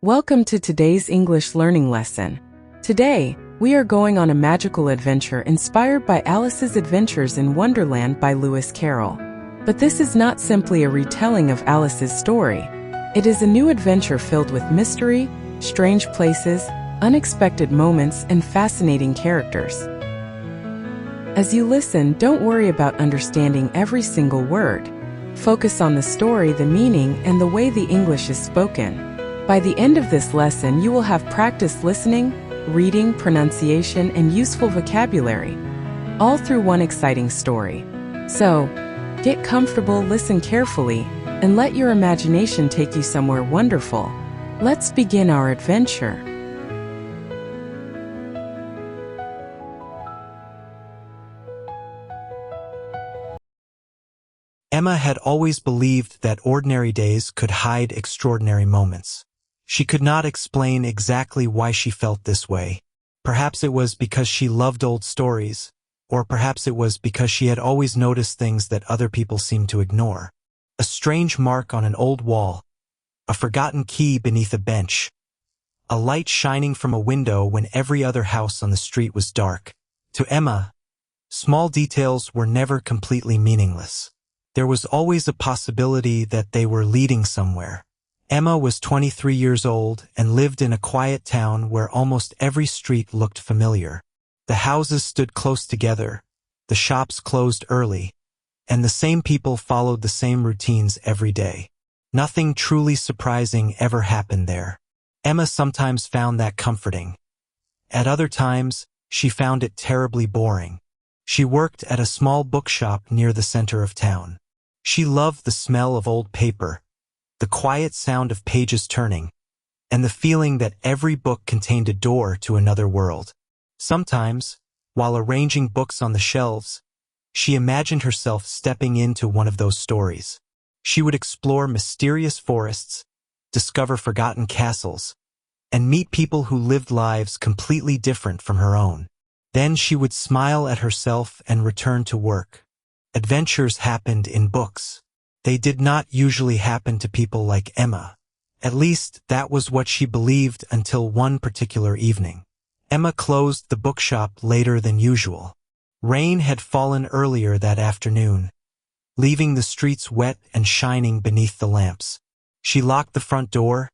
Welcome to today's English learning lesson. Today, we are going on a magical adventure inspired by Alice's Adventures in Wonderland by Lewis Carroll. But this is not simply a retelling of Alice's story. It is a new adventure filled with mystery, strange places, unexpected moments, and fascinating characters. As you listen, don't worry about understanding every single word. Focus on the story, the meaning, and the way the English is spoken. By the end of this lesson, you will have practiced listening, reading, pronunciation, and useful vocabulary, all through one exciting story. So, get comfortable, listen carefully, and let your imagination take you somewhere wonderful. Let's begin our adventure. Emma had always believed that ordinary days could hide extraordinary moments. She could not explain exactly why she felt this way. Perhaps it was because she loved old stories, or perhaps it was because she had always noticed things that other people seemed to ignore. A strange mark on an old wall, a forgotten key beneath a bench, a light shining from a window when every other house on the street was dark. To Emma, small details were never completely meaningless. There was always a possibility that they were leading somewhere. Emma was 23 years old and lived in a quiet town where almost every street looked familiar. The houses stood close together, the shops closed early, and the same people followed the same routines every day. Nothing truly surprising ever happened there. Emma sometimes found that comforting. At other times, she found it terribly boring. She worked at a small bookshop near the center of town. She loved the smell of old paper, the quiet sound of pages turning, and the feeling that every book contained a door to another world. Sometimes, while arranging books on the shelves, she imagined herself stepping into one of those stories. She would explore mysterious forests, discover forgotten castles, and meet people who lived lives completely different from her own. Then she would smile at herself and return to work. Adventures happened in books. They did not usually happen to people like Emma. At least, that was what she believed until one particular evening. Emma closed the bookshop later than usual. Rain had fallen earlier that afternoon, leaving the streets wet and shining beneath the lamps. She locked the front door,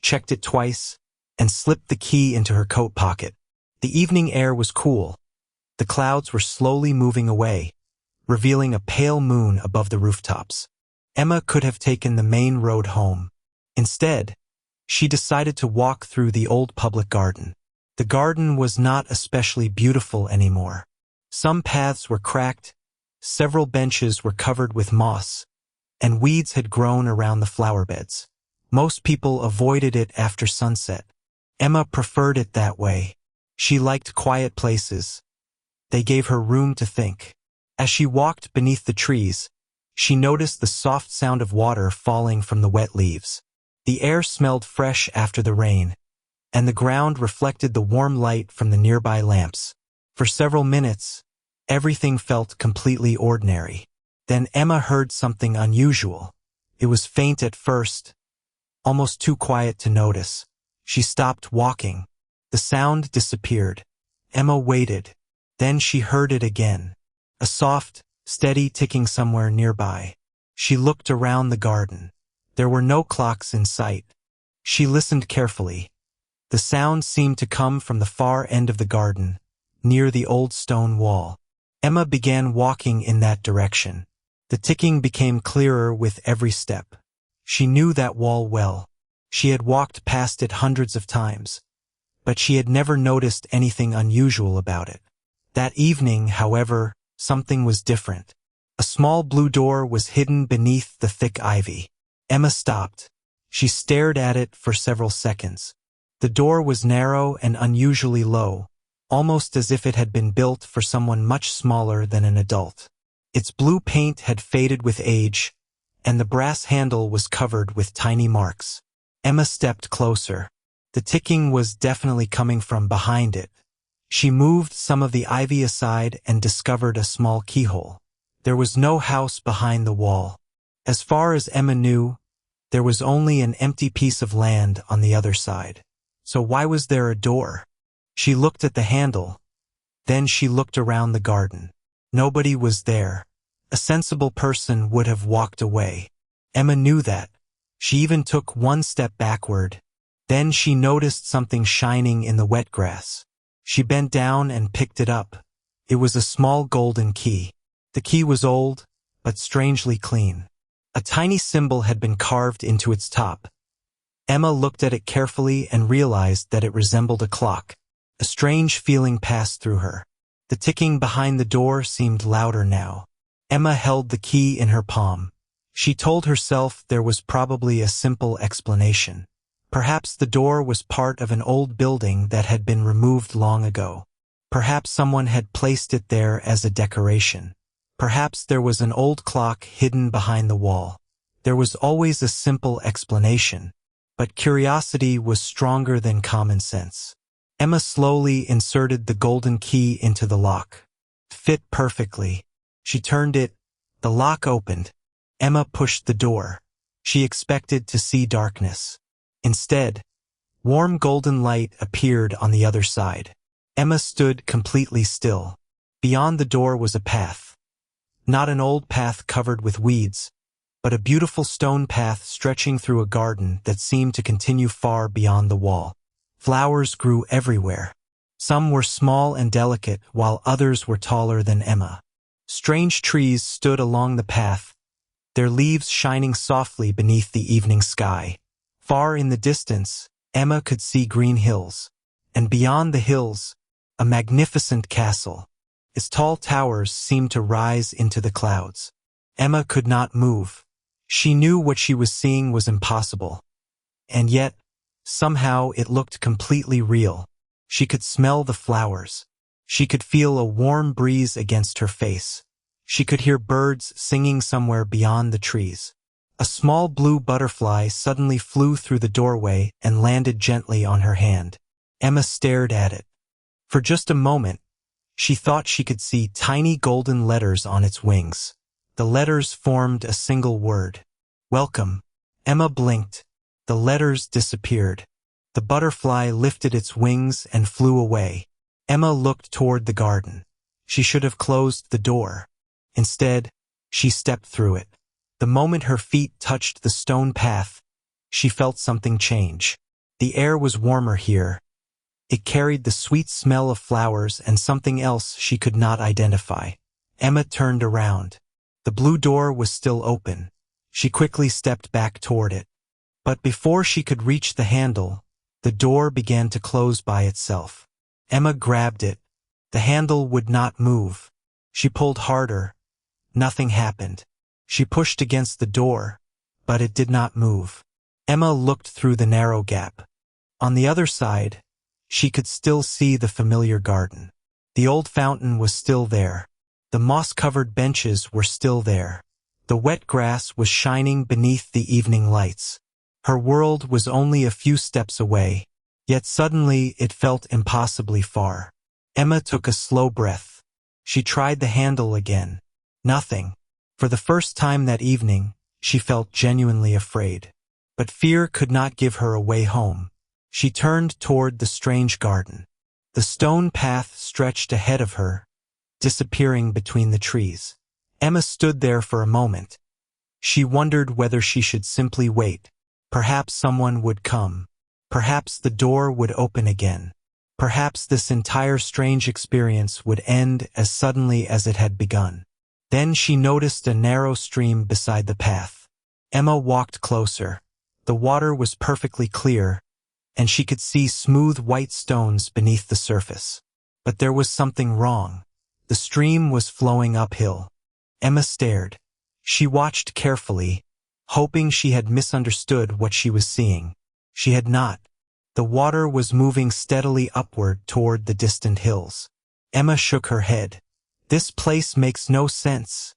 checked it twice, and slipped the key into her coat pocket. The evening air was cool. The clouds were slowly moving away, revealing a pale moon above the rooftops. Emma could have taken the main road home. Instead, she decided to walk through the old public garden. The garden was not especially beautiful anymore. Some paths were cracked, several benches were covered with moss, and weeds had grown around the flower beds. Most people avoided it after sunset. Emma preferred it that way. She liked quiet places. They gave her room to think. As she walked beneath the trees, she noticed the soft sound of water falling from the wet leaves. The air smelled fresh after the rain, and the ground reflected the warm light from the nearby lamps. For several minutes, everything felt completely ordinary. Then Emma heard something unusual. It was faint at first, almost too quiet to notice. She stopped walking. The sound disappeared. Emma waited. Then she heard it again. A soft, steady ticking somewhere nearby. She looked around the garden. There were no clocks in sight. She listened carefully. The sound seemed to come from the far end of the garden, near the old stone wall. Emma began walking in that direction. The ticking became clearer with every step. She knew that wall well. She had walked past it hundreds of times, but she had never noticed anything unusual about it. That evening, however, something was different. A small blue door was hidden beneath the thick ivy. Emma stopped. She stared at it for several seconds. The door was narrow and unusually low, almost as if it had been built for someone much smaller than an adult. Its blue paint had faded with age, and the brass handle was covered with tiny marks. Emma stepped closer. The ticking was definitely coming from behind it. She moved some of the ivy aside and discovered a small keyhole. There was no house behind the wall. As far as Emma knew, There was only an empty piece of land on the other side. So why was there a door? She looked at the handle. Then she looked around the garden. Nobody was there. A sensible person would have walked away. Emma knew that. She even took one step backward. Then she noticed something shining in the wet grass. She bent down and picked it up. It was a small golden key. The key was old, but strangely clean. A tiny symbol had been carved into its top. Emma looked at it carefully and realized that it resembled a clock. A strange feeling passed through her. The ticking behind the door seemed louder now. Emma held the key in her palm. She told herself there was probably a simple explanation. Perhaps the door was part of an old building that had been removed long ago. Perhaps someone had placed it there as a decoration. Perhaps there was an old clock hidden behind the wall. There was always a simple explanation, but curiosity was stronger than common sense. Emma slowly inserted the golden key into the lock. Fit perfectly. She turned it. The lock opened. Emma pushed the door. She expected to see darkness. Instead, warm golden light appeared on the other side. Emma stood completely still. Beyond the door was a path. Not an old path covered with weeds, but a beautiful stone path stretching through a garden that seemed to continue far beyond the wall. Flowers grew everywhere. Some were small and delicate, while others were taller than Emma. Strange trees stood along the path, their leaves shining softly beneath the evening sky. Far in the distance, Emma could see green hills, and beyond the hills, a magnificent castle. Its tall towers seemed to rise into the clouds. Emma could not move. She knew what she was seeing was impossible. And yet, somehow it looked completely real. She could smell the flowers. She could feel a warm breeze against her face. She could hear birds singing somewhere beyond the trees. A small blue butterfly suddenly flew through the doorway and landed gently on her hand. Emma stared at it. For just a moment, she thought she could see tiny golden letters on its wings. The letters formed a single word. Welcome. Emma blinked. The letters disappeared. The butterfly lifted its wings and flew away. Emma looked toward the garden. She should have closed the door. Instead, she stepped through it. The moment her feet touched the stone path, she felt something change. The air was warmer here. It carried the sweet smell of flowers and something else she could not identify. Emma turned around. The blue door was still open. She quickly stepped back toward it. But before she could reach the handle, the door began to close by itself. Emma grabbed it. The handle would not move. She pulled harder. Nothing happened. She pushed against the door, but it did not move. Emma looked through the narrow gap. On the other side, she could still see the familiar garden. The old fountain was still there. The moss-covered benches were still there. The wet grass was shining beneath the evening lights. Her world was only a few steps away, yet suddenly it felt impossibly far. Emma took a slow breath. She tried the handle again. Nothing. For the first time that evening, she felt genuinely afraid. But fear could not give her a way home. She turned toward the strange garden. The stone path stretched ahead of her, disappearing between the trees. Emma stood there for a moment. She wondered whether she should simply wait. Perhaps someone would come. Perhaps the door would open again. Perhaps this entire strange experience would end as suddenly as it had begun. Then she noticed a narrow stream beside the path. Emma walked closer. The water was perfectly clear, and she could see smooth white stones beneath the surface. But there was something wrong. The stream was flowing uphill. Emma stared. She watched carefully, hoping she had misunderstood what she was seeing. She had not. The water was moving steadily upward toward the distant hills. Emma shook her head. "This place makes no sense,"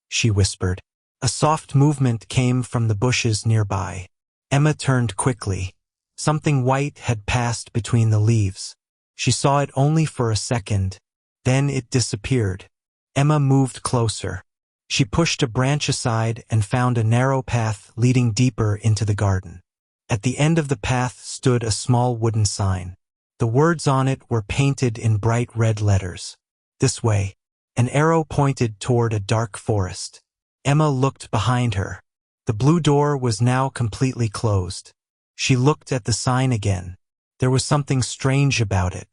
she whispered. A soft movement came from the bushes nearby. Emma turned quickly. Something white had passed between the leaves. She saw it only for a second. Then it disappeared. Emma moved closer. She pushed a branch aside and found a narrow path leading deeper into the garden. At the end of the path stood a small wooden sign. The words on it were painted in bright red letters. This way. An arrow pointed toward a dark forest. Emma looked behind her. The blue door was now completely closed. She looked at the sign again. There was something strange about it.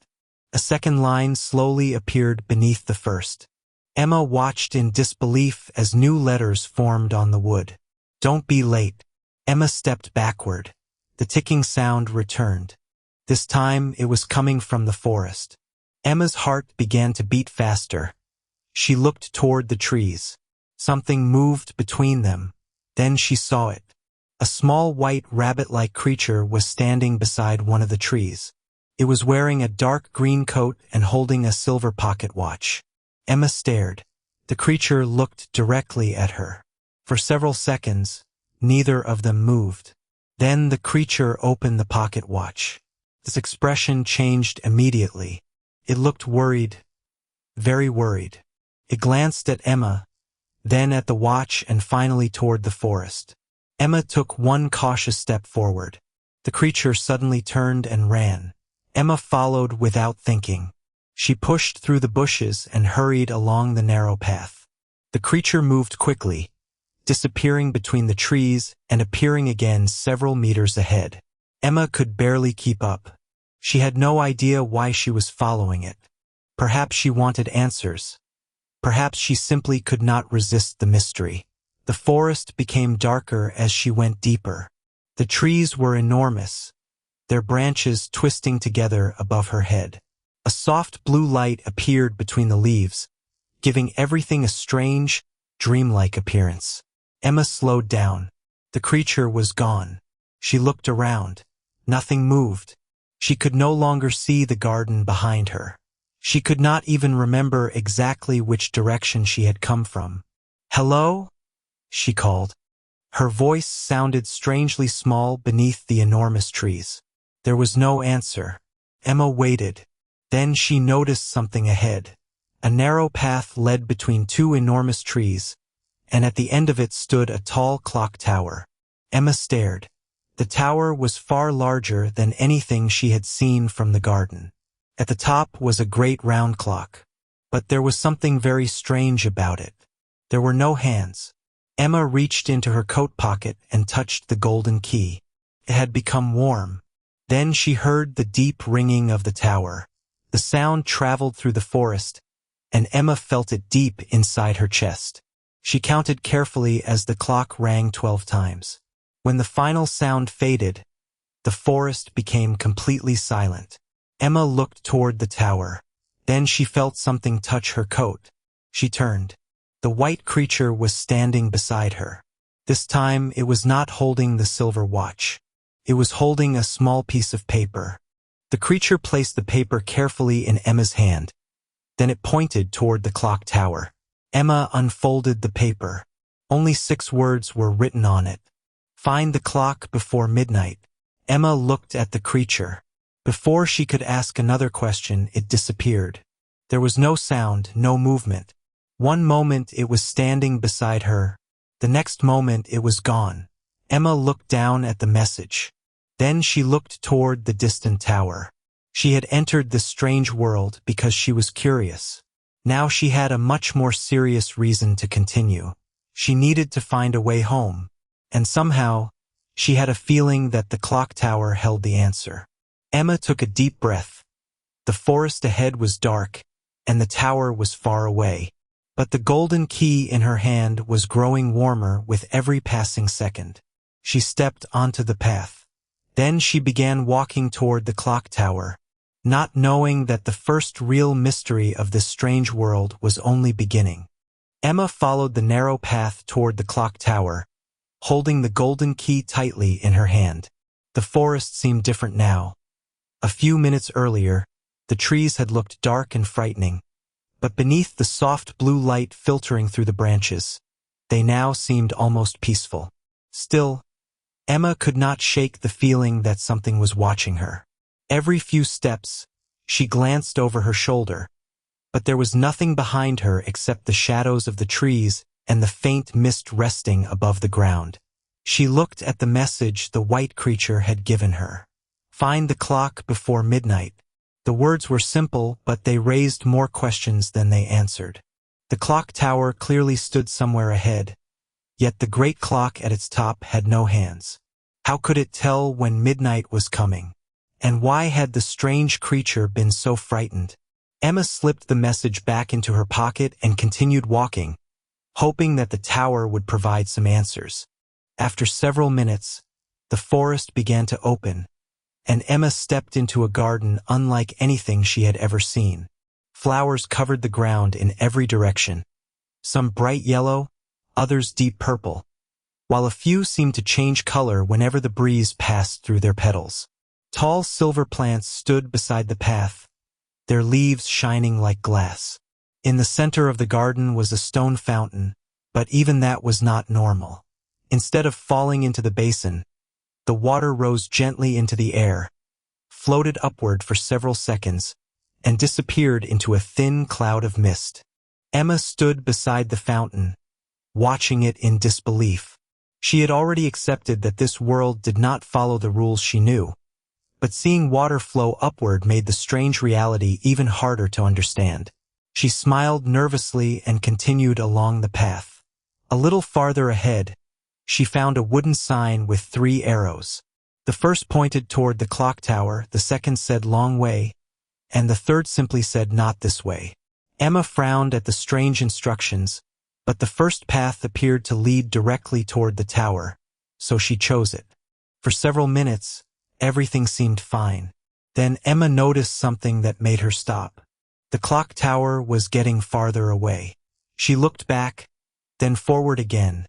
A second line slowly appeared beneath the first. Emma watched in disbelief as new letters formed on the wood. Don't be late. Emma stepped backward. The ticking sound returned. This time it was coming from the forest. Emma's heart began to beat faster. She looked toward the trees. Something moved between them. Then she saw it. A small white rabbit-like creature was standing beside one of the trees. It was wearing a dark green coat and holding a silver pocket watch. Emma stared. The creature looked directly at her. For several seconds, neither of them moved. Then the creature opened the pocket watch. Its expression changed immediately. It looked worried, very worried. It glanced at Emma, then at the watch and finally toward the forest. Emma took one cautious step forward. The creature suddenly turned and ran. Emma followed without thinking. She pushed through the bushes and hurried along the narrow path. The creature moved quickly, disappearing between the trees and appearing again several meters ahead. Emma could barely keep up. She had no idea why she was following it. Perhaps she wanted answers. Perhaps she simply could not resist the mystery. The forest became darker as she went deeper. The trees were enormous, their branches twisting together above her head. A soft blue light appeared between the leaves, giving everything a strange, dreamlike appearance. Emma slowed down. The creature was gone. She looked around. Nothing moved. She could no longer see the garden behind her. She could not even remember exactly which direction she had come from. "Hello?" she called. Her voice sounded strangely small beneath the enormous trees. There was no answer. Emma waited. Then she noticed something ahead. A narrow path led between two enormous trees, and at the end of it stood a tall clock tower. Emma stared. The tower was far larger than anything she had seen from the garden. At the top was a great round clock. But there was something very strange about it. There were no hands. Emma reached into her coat pocket and touched the golden key. It had become warm. Then she heard the deep ringing of the tower. The sound traveled through the forest, and Emma felt it deep inside her chest. She counted carefully as the clock rang 12 times. When the final sound faded, the forest became completely silent. Emma looked toward the tower. Then she felt something touch her coat. She turned. The white creature was standing beside her. This time it was not holding the silver watch. It was holding a small piece of paper. The creature placed the paper carefully in Emma's hand. Then it pointed toward the clock tower. Emma unfolded the paper. Only 6 words were written on it. "Find the clock before midnight." Emma looked at the creature. Before she could ask another question, it disappeared. There was no sound, no movement. One moment it was standing beside her. The next moment it was gone. Emma looked down at the message. Then she looked toward the distant tower. She had entered this strange world because she was curious. Now she had a much more serious reason to continue. She needed to find a way home. And somehow, she had a feeling that the clock tower held the answer. Emma took a deep breath. The forest ahead was dark, and the tower was far away. But the golden key in her hand was growing warmer with every passing second. She stepped onto the path. Then she began walking toward the clock tower, not knowing that the first real mystery of this strange world was only beginning. Emma followed the narrow path toward the clock tower, holding the golden key tightly in her hand. The forest seemed different now. A few minutes earlier, the trees had looked dark and frightening, but beneath the soft blue light filtering through the branches, they now seemed almost peaceful. Still, Emma could not shake the feeling that something was watching her. Every few steps, she glanced over her shoulder, but there was nothing behind her except the shadows of the trees and the faint mist resting above the ground. She looked at the message the white creature had given her. Find the clock before midnight. The words were simple, but they raised more questions than they answered. The clock tower clearly stood somewhere ahead, yet the great clock at its top had no hands. How could it tell when midnight was coming? And why had the strange creature been so frightened? Emma slipped the message back into her pocket and continued walking, hoping that the tower would provide some answers. After several minutes, the forest began to open, and Emma stepped into a garden unlike anything she had ever seen. Flowers covered the ground in every direction, some bright yellow, others deep purple, while a few seemed to change color whenever the breeze passed through their petals. Tall silver plants stood beside the path, their leaves shining like glass. In the center of the garden was a stone fountain, but even that was not normal. Instead of falling into the basin, the water rose gently into the air, floated upward for several seconds, and disappeared into a thin cloud of mist. Emma stood beside the fountain, watching it in disbelief. She had already accepted that this world did not follow the rules she knew, but seeing water flow upward made the strange reality even harder to understand. She smiled nervously and continued along the path. A little farther ahead, she found a wooden sign with 3 arrows. The first pointed toward the clock tower, the second said long way, and the third simply said not this way. Emma frowned at the strange instructions, but the first path appeared to lead directly toward the tower, so she chose it. For several minutes, everything seemed fine. Then Emma noticed something that made her stop. The clock tower was getting farther away. She looked back, then forward again.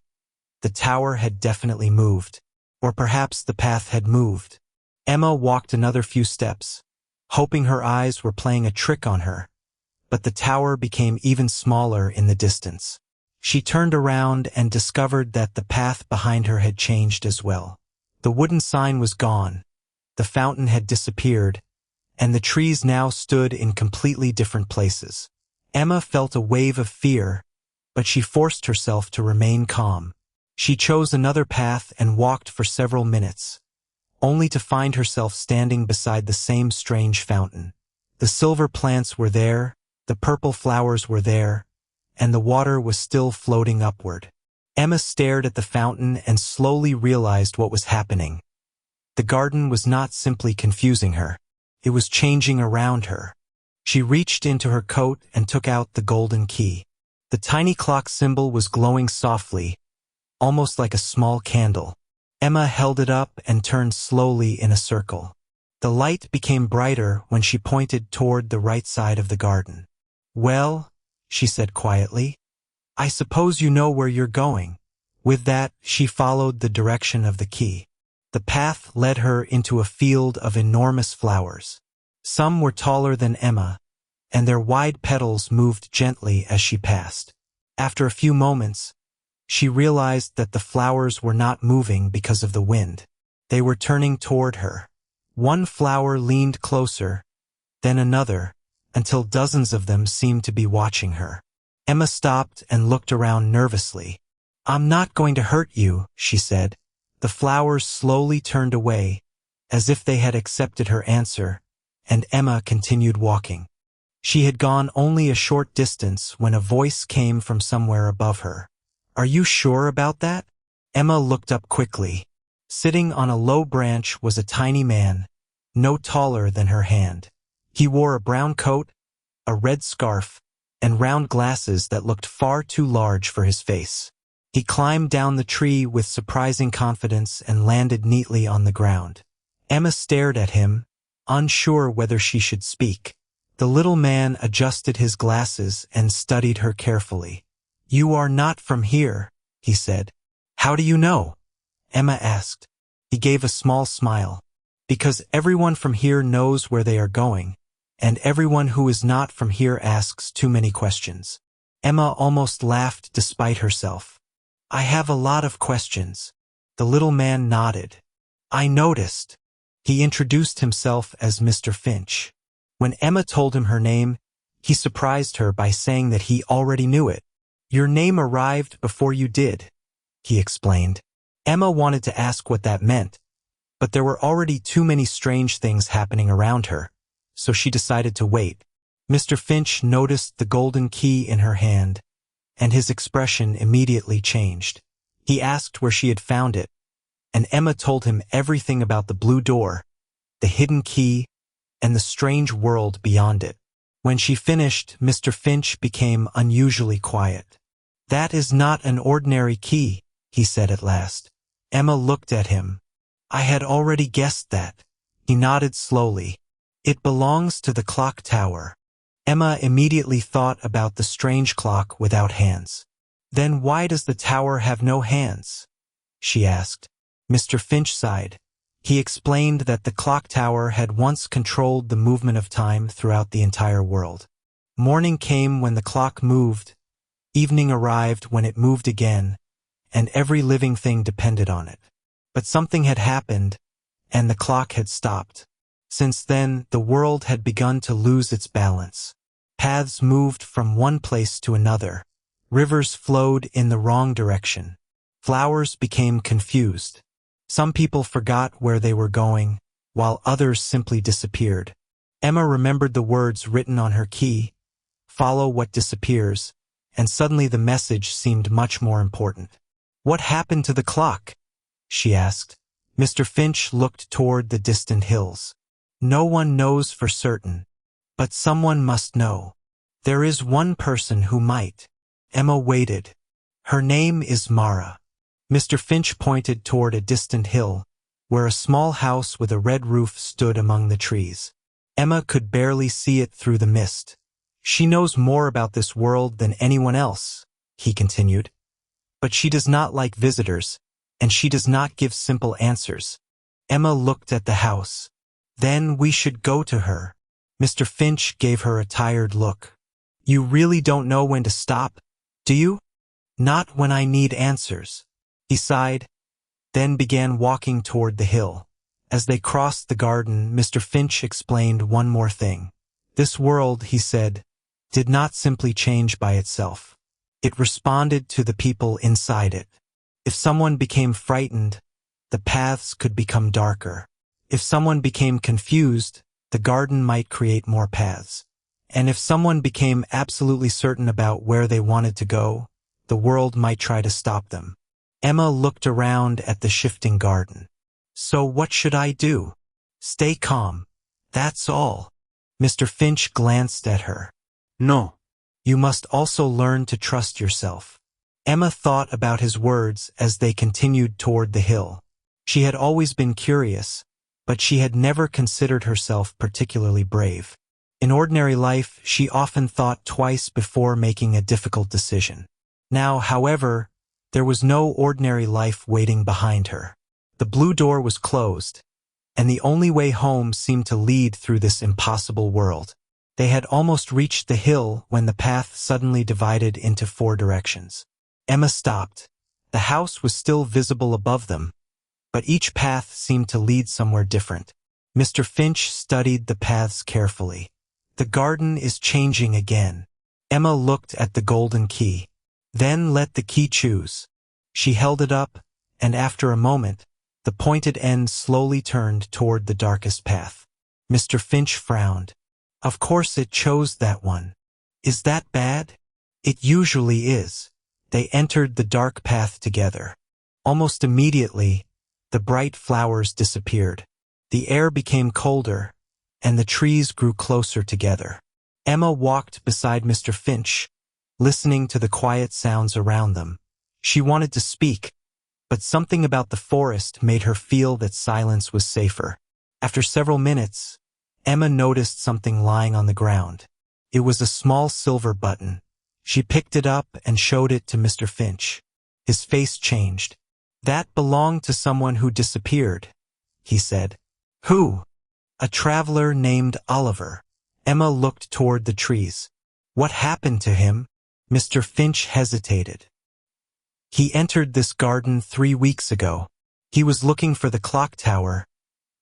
The tower had definitely moved, or perhaps the path had moved. Emma walked another few steps, hoping her eyes were playing a trick on her, but the tower became even smaller in the distance. She turned around and discovered that the path behind her had changed as well. The wooden sign was gone, the fountain had disappeared, and the trees now stood in completely different places. Emma felt a wave of fear, but she forced herself to remain calm. She chose another path and walked for several minutes, only to find herself standing beside the same strange fountain. The silver plants were there, the purple flowers were there, and the water was still floating upward. Emma stared at the fountain and slowly realized what was happening. The garden was not simply confusing her. It was changing around her. She reached into her coat and took out the golden key. The tiny clock symbol was glowing softly, almost like a small candle. Emma held it up and turned slowly in a circle. The light became brighter when she pointed toward the right side of the garden. "Well," she said quietly, "I suppose you know where you're going." With that, she followed the direction of the key. The path led her into a field of enormous flowers. Some were taller than Emma, and their wide petals moved gently as she passed. After a few moments, she realized that the flowers were not moving because of the wind. They were turning toward her. One flower leaned closer, then another, until dozens of them seemed to be watching her. Emma stopped and looked around nervously. "I'm not going to hurt you," she said. The flowers slowly turned away, as if they had accepted her answer, and Emma continued walking. She had gone only a short distance when a voice came from somewhere above her. "Are you sure about that?" Emma looked up quickly. Sitting on a low branch was a tiny man, no taller than her hand. He wore a brown coat, a red scarf, and round glasses that looked far too large for his face. He climbed down the tree with surprising confidence and landed neatly on the ground. Emma stared at him, unsure whether she should speak. The little man adjusted his glasses and studied her carefully. "You are not from here," he said. "How do you know?" Emma asked. He gave a small smile. "Because everyone from here knows where they are going, and everyone who is not from here asks too many questions." Emma almost laughed despite herself. "I have a lot of questions." The little man nodded. "I noticed." He introduced himself as Mr. Finch. When Emma told him her name, he surprised her by saying that he already knew it. Your name arrived before you did, he explained. Emma wanted to ask what that meant, but there were already too many strange things happening around her, so she decided to wait. Mr. Finch noticed the golden key in her hand, and his expression immediately changed. He asked where she had found it, and Emma told him everything about the blue door, the hidden key, and the strange world beyond it. When she finished, Mr. Finch became unusually quiet. That is not an ordinary key, he said at last. Emma looked at him. I had already guessed that. He nodded slowly. It belongs to the clock tower. Emma immediately thought about the strange clock without hands. Then why does the tower have no hands? She asked. Mr. Finch sighed. He explained that the clock tower had once controlled the movement of time throughout the entire world. Morning came when the clock moved, evening arrived when it moved again, and every living thing depended on it. But something had happened, and the clock had stopped. Since then, the world had begun to lose its balance. Paths moved from one place to another. Rivers flowed in the wrong direction. Flowers became confused. Some people forgot where they were going, while others simply disappeared. Emma remembered the words written on her key, "Follow what disappears," and suddenly the message seemed much more important. What happened to the clock? She asked. Mr. Finch looked toward the distant hills. No one knows for certain, but someone must know. There is one person who might. Emma waited. Her name is Mara. Mr. Finch pointed toward a distant hill, where a small house with a red roof stood among the trees. Emma could barely see it through the mist. She knows more about this world than anyone else, he continued. But she does not like visitors, and she does not give simple answers. Emma looked at the house. Then we should go to her. Mr. Finch gave her a tired look. You really don't know when to stop, do you? Not when I need answers. He sighed, then began walking toward the hill. As they crossed the garden, Mr. Finch explained one more thing. This world, he said, did not simply change by itself. It responded to the people inside it. If someone became frightened, the paths could become darker. If someone became confused, the garden might create more paths. And if someone became absolutely certain about where they wanted to go, the world might try to stop them. Emma looked around at the shifting garden. So what should I do? Stay calm. That's all. Mr. Finch glanced at her. No. You must also learn to trust yourself. Emma thought about his words as they continued toward the hill. She had always been curious, but she had never considered herself particularly brave. In ordinary life, she often thought twice before making a difficult decision. Now, however, there was no ordinary life waiting behind her. The blue door was closed, and the only way home seemed to lead through this impossible world. They had almost reached the hill when the path suddenly divided into 4 directions. Emma stopped. The house was still visible above them, but each path seemed to lead somewhere different. Mr. Finch studied the paths carefully. The garden is changing again. Emma looked at the golden key. Then let the key choose. She held it up, and after a moment, the pointed end slowly turned toward the darkest path. Mr. Finch frowned. Of course it chose that one. Is that bad? It usually is. They entered the dark path together. Almost immediately, the bright flowers disappeared. The air became colder, and the trees grew closer together. Emma walked beside Mr. Finch, listening to the quiet sounds around them. She wanted to speak, but something about the forest made her feel that silence was safer. After several minutes, Emma noticed something lying on the ground. It was a small silver button. She picked it up and showed it to Mr. Finch. His face changed. That belonged to someone who disappeared, he said. Who? A traveler named Oliver. Emma looked toward the trees. What happened to him? Mr. Finch hesitated. He entered this garden 3 weeks ago. He was looking for the clock tower,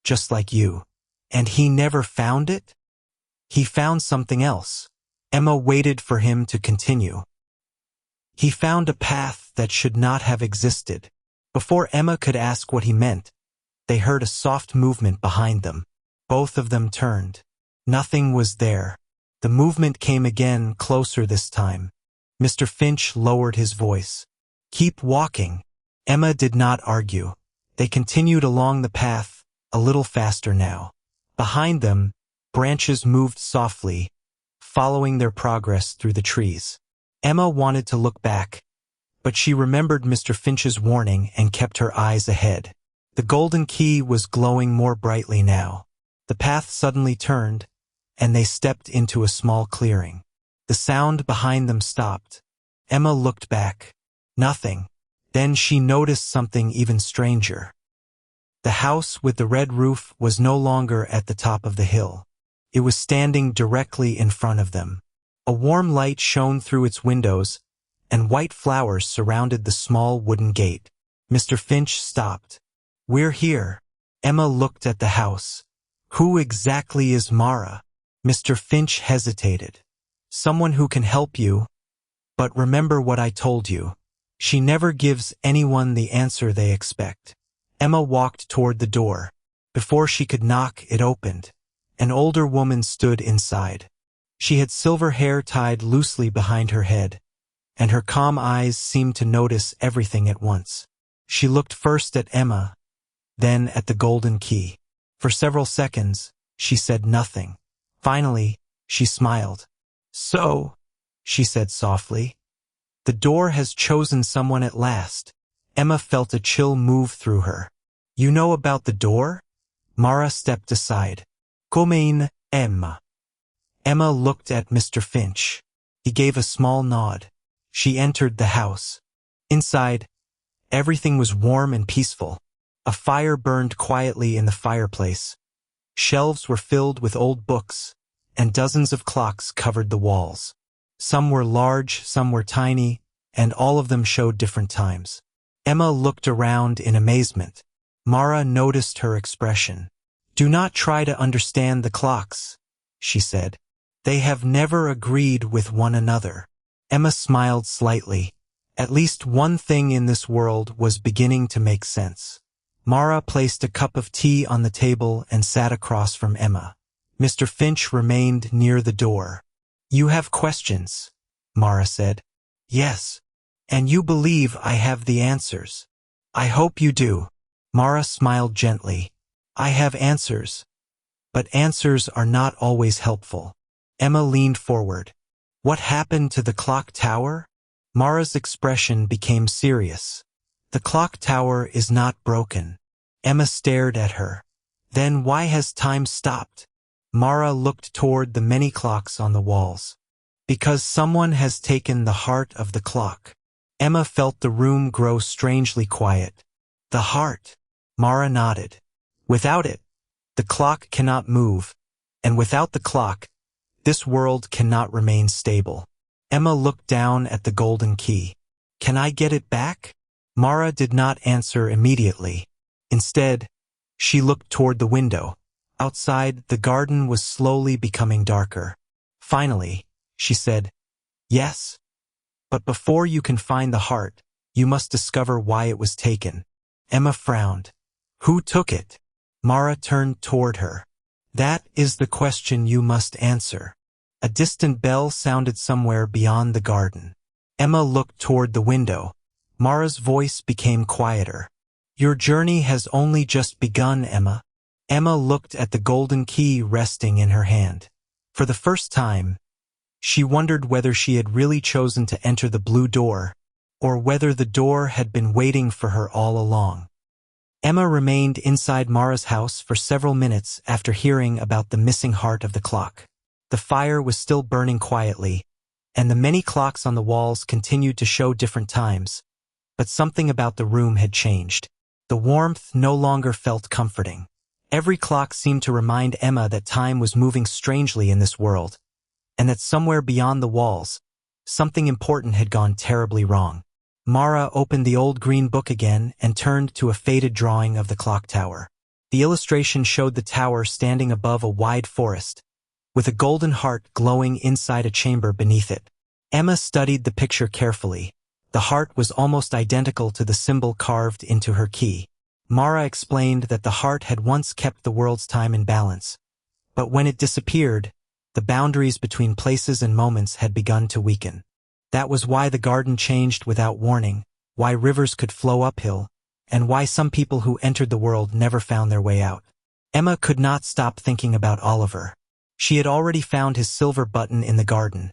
just like you. And he never found it? He found something else. Emma waited for him to continue. He found a path that should not have existed. Before Emma could ask what he meant, they heard a soft movement behind them. Both of them turned. Nothing was there. The movement came again, closer this time. Mr. Finch lowered his voice. "Keep walking." Emma did not argue. They continued along the path, a little faster now. Behind them, branches moved softly, following their progress through the trees. Emma wanted to look back, but she remembered Mr. Finch's warning and kept her eyes ahead. The golden key was glowing more brightly now. The path suddenly turned, and they stepped into a small clearing. The sound behind them stopped. Emma looked back. Nothing. Then she noticed something even stranger. The house with the red roof was no longer at the top of the hill. It was standing directly in front of them. A warm light shone through its windows, and white flowers surrounded the small wooden gate. Mr. Finch stopped. "We're here." Emma looked at the house. "Who exactly is Mara?" Mr. Finch hesitated. "Someone who can help you, but remember what I told you. She never gives anyone the answer they expect." Emma walked toward the door. Before she could knock, it opened. An older woman stood inside. She had silver hair tied loosely behind her head, and her calm eyes seemed to notice everything at once. She looked first at Emma, then at the golden key. For several seconds, she said nothing. Finally, she smiled. "So," she said softly, "the door has chosen someone at last." Emma felt a chill move through her. "You know about the door?" Mara stepped aside. "Come in, Emma." Emma looked at Mr. Finch. He gave a small nod. She entered the house. Inside, everything was warm and peaceful. A fire burned quietly in the fireplace. Shelves were filled with old books, and dozens of clocks covered the walls. Some were large, some were tiny, and all of them showed different times. Emma looked around in amazement. Mara noticed her expression. "Do not try to understand the clocks," she said. "They have never agreed with one another." Emma smiled slightly. At least one thing in this world was beginning to make sense. Mara placed a cup of tea on the table and sat across from Emma. Mr. Finch remained near the door. "You have questions," Mara said. "Yes. And you believe I have the answers." "I hope you do." Mara smiled gently. "I have answers, but answers are not always helpful." Emma leaned forward. "What happened to the clock tower?" Mara's expression became serious. "The clock tower is not broken." Emma stared at her. "Then why has time stopped?" Mara looked toward the many clocks on the walls. "Because someone has taken the heart of the clock." Emma felt the room grow strangely quiet. "The heart." Mara nodded. "Without it, the clock cannot move, and without the clock, this world cannot remain stable." Emma looked down at the golden key. "Can I get it back?" Mara did not answer immediately. Instead, she looked toward the window. Outside, the garden was slowly becoming darker. Finally, she said, "Yes. But before you can find the heart, you must discover why it was taken." Emma frowned. "Who took it?" Mara turned toward her. "That is the question you must answer." A distant bell sounded somewhere beyond the garden. Emma looked toward the window. Mara's voice became quieter. "Your journey has only just begun, Emma." Emma looked at the golden key resting in her hand. For the first time, she wondered whether she had really chosen to enter the blue door, or whether the door had been waiting for her all along. Emma remained inside Mara's house for several minutes after hearing about the missing heart of the clock. The fire was still burning quietly, and the many clocks on the walls continued to show different times, but something about the room had changed. The warmth no longer felt comforting. Every clock seemed to remind Emma that time was moving strangely in this world, and that somewhere beyond the walls, something important had gone terribly wrong. Mara opened the old green book again and turned to a faded drawing of the clock tower. The illustration showed the tower standing above a wide forest, with a golden heart glowing inside a chamber beneath it. Emma studied the picture carefully. The heart was almost identical to the symbol carved into her key. Mara explained that the heart had once kept the world's time in balance, but when it disappeared, the boundaries between places and moments had begun to weaken. That was why the garden changed without warning, why rivers could flow uphill, and why some people who entered the world never found their way out. Emma could not stop thinking about Oliver. She had already found his silver button in the garden,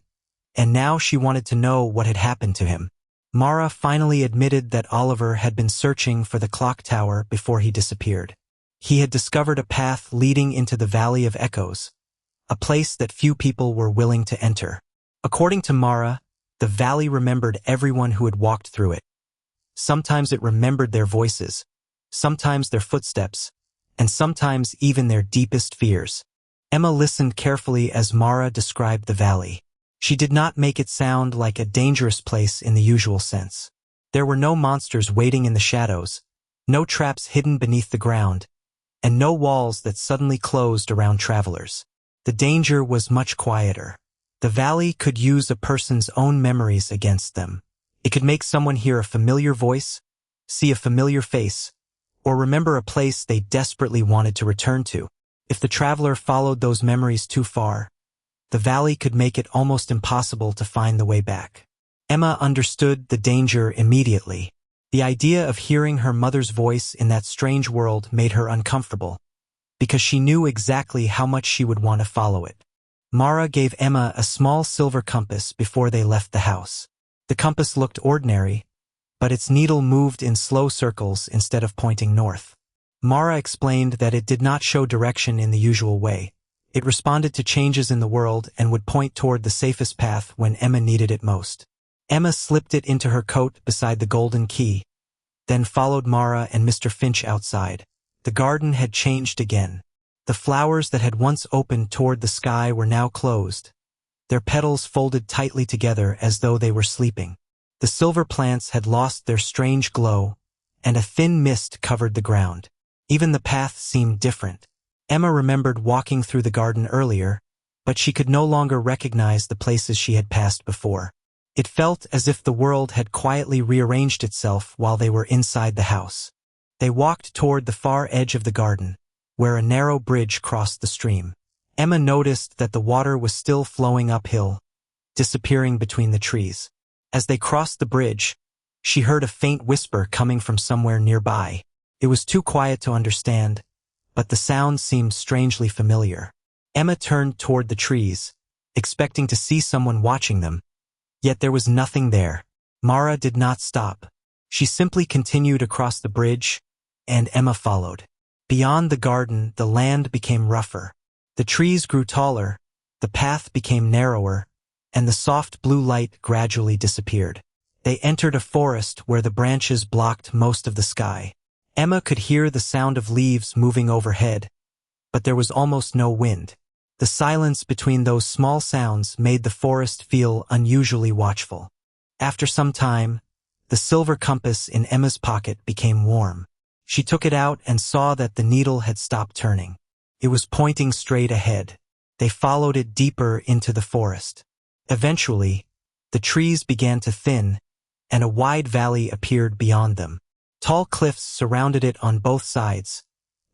and now she wanted to know what had happened to him. Mara finally admitted that Oliver had been searching for the clock tower before he disappeared. He had discovered a path leading into the Valley of Echoes, a place that few people were willing to enter. According to Mara, the valley remembered everyone who had walked through it. Sometimes it remembered their voices, sometimes their footsteps, and sometimes even their deepest fears. Emma listened carefully as Mara described the valley. She did not make it sound like a dangerous place in the usual sense. There were no monsters waiting in the shadows, no traps hidden beneath the ground, and no walls that suddenly closed around travelers. The danger was much quieter. The valley could use a person's own memories against them. It could make someone hear a familiar voice, see a familiar face, or remember a place they desperately wanted to return to. If the traveler followed those memories too far, the valley could make it almost impossible to find the way back. Emma understood the danger immediately. The idea of hearing her mother's voice in that strange world made her uncomfortable, because she knew exactly how much she would want to follow it. Mara gave Emma a small silver compass before they left the house. The compass looked ordinary, but its needle moved in slow circles instead of pointing north. Mara explained that it did not show direction in the usual way. It responded to changes in the world and would point toward the safest path when Emma needed it most. Emma slipped it into her coat beside the golden key, then followed Mara and Mr. Finch outside. The garden had changed again. The flowers that had once opened toward the sky were now closed, their petals folded tightly together as though they were sleeping. The silver plants had lost their strange glow, and a thin mist covered the ground. Even the path seemed different. Emma remembered walking through the garden earlier, but she could no longer recognize the places she had passed before. It felt as if the world had quietly rearranged itself while they were inside the house. They walked toward the far edge of the garden, where a narrow bridge crossed the stream. Emma noticed that the water was still flowing uphill, disappearing between the trees. As they crossed the bridge, she heard a faint whisper coming from somewhere nearby. It was too quiet to understand, but the sound seemed strangely familiar. Emma turned toward the trees, expecting to see someone watching them, yet there was nothing there. Mara did not stop. She simply continued across the bridge, and Emma followed. Beyond the garden, the land became rougher. The trees grew taller, the path became narrower, and the soft blue light gradually disappeared. They entered a forest where the branches blocked most of the sky. Emma could hear the sound of leaves moving overhead, but there was almost no wind. The silence between those small sounds made the forest feel unusually watchful. After some time, the silver compass in Emma's pocket became warm. She took it out and saw that the needle had stopped turning. It was pointing straight ahead. They followed it deeper into the forest. Eventually, the trees began to thin, and a wide valley appeared beyond them. Tall cliffs surrounded it on both sides,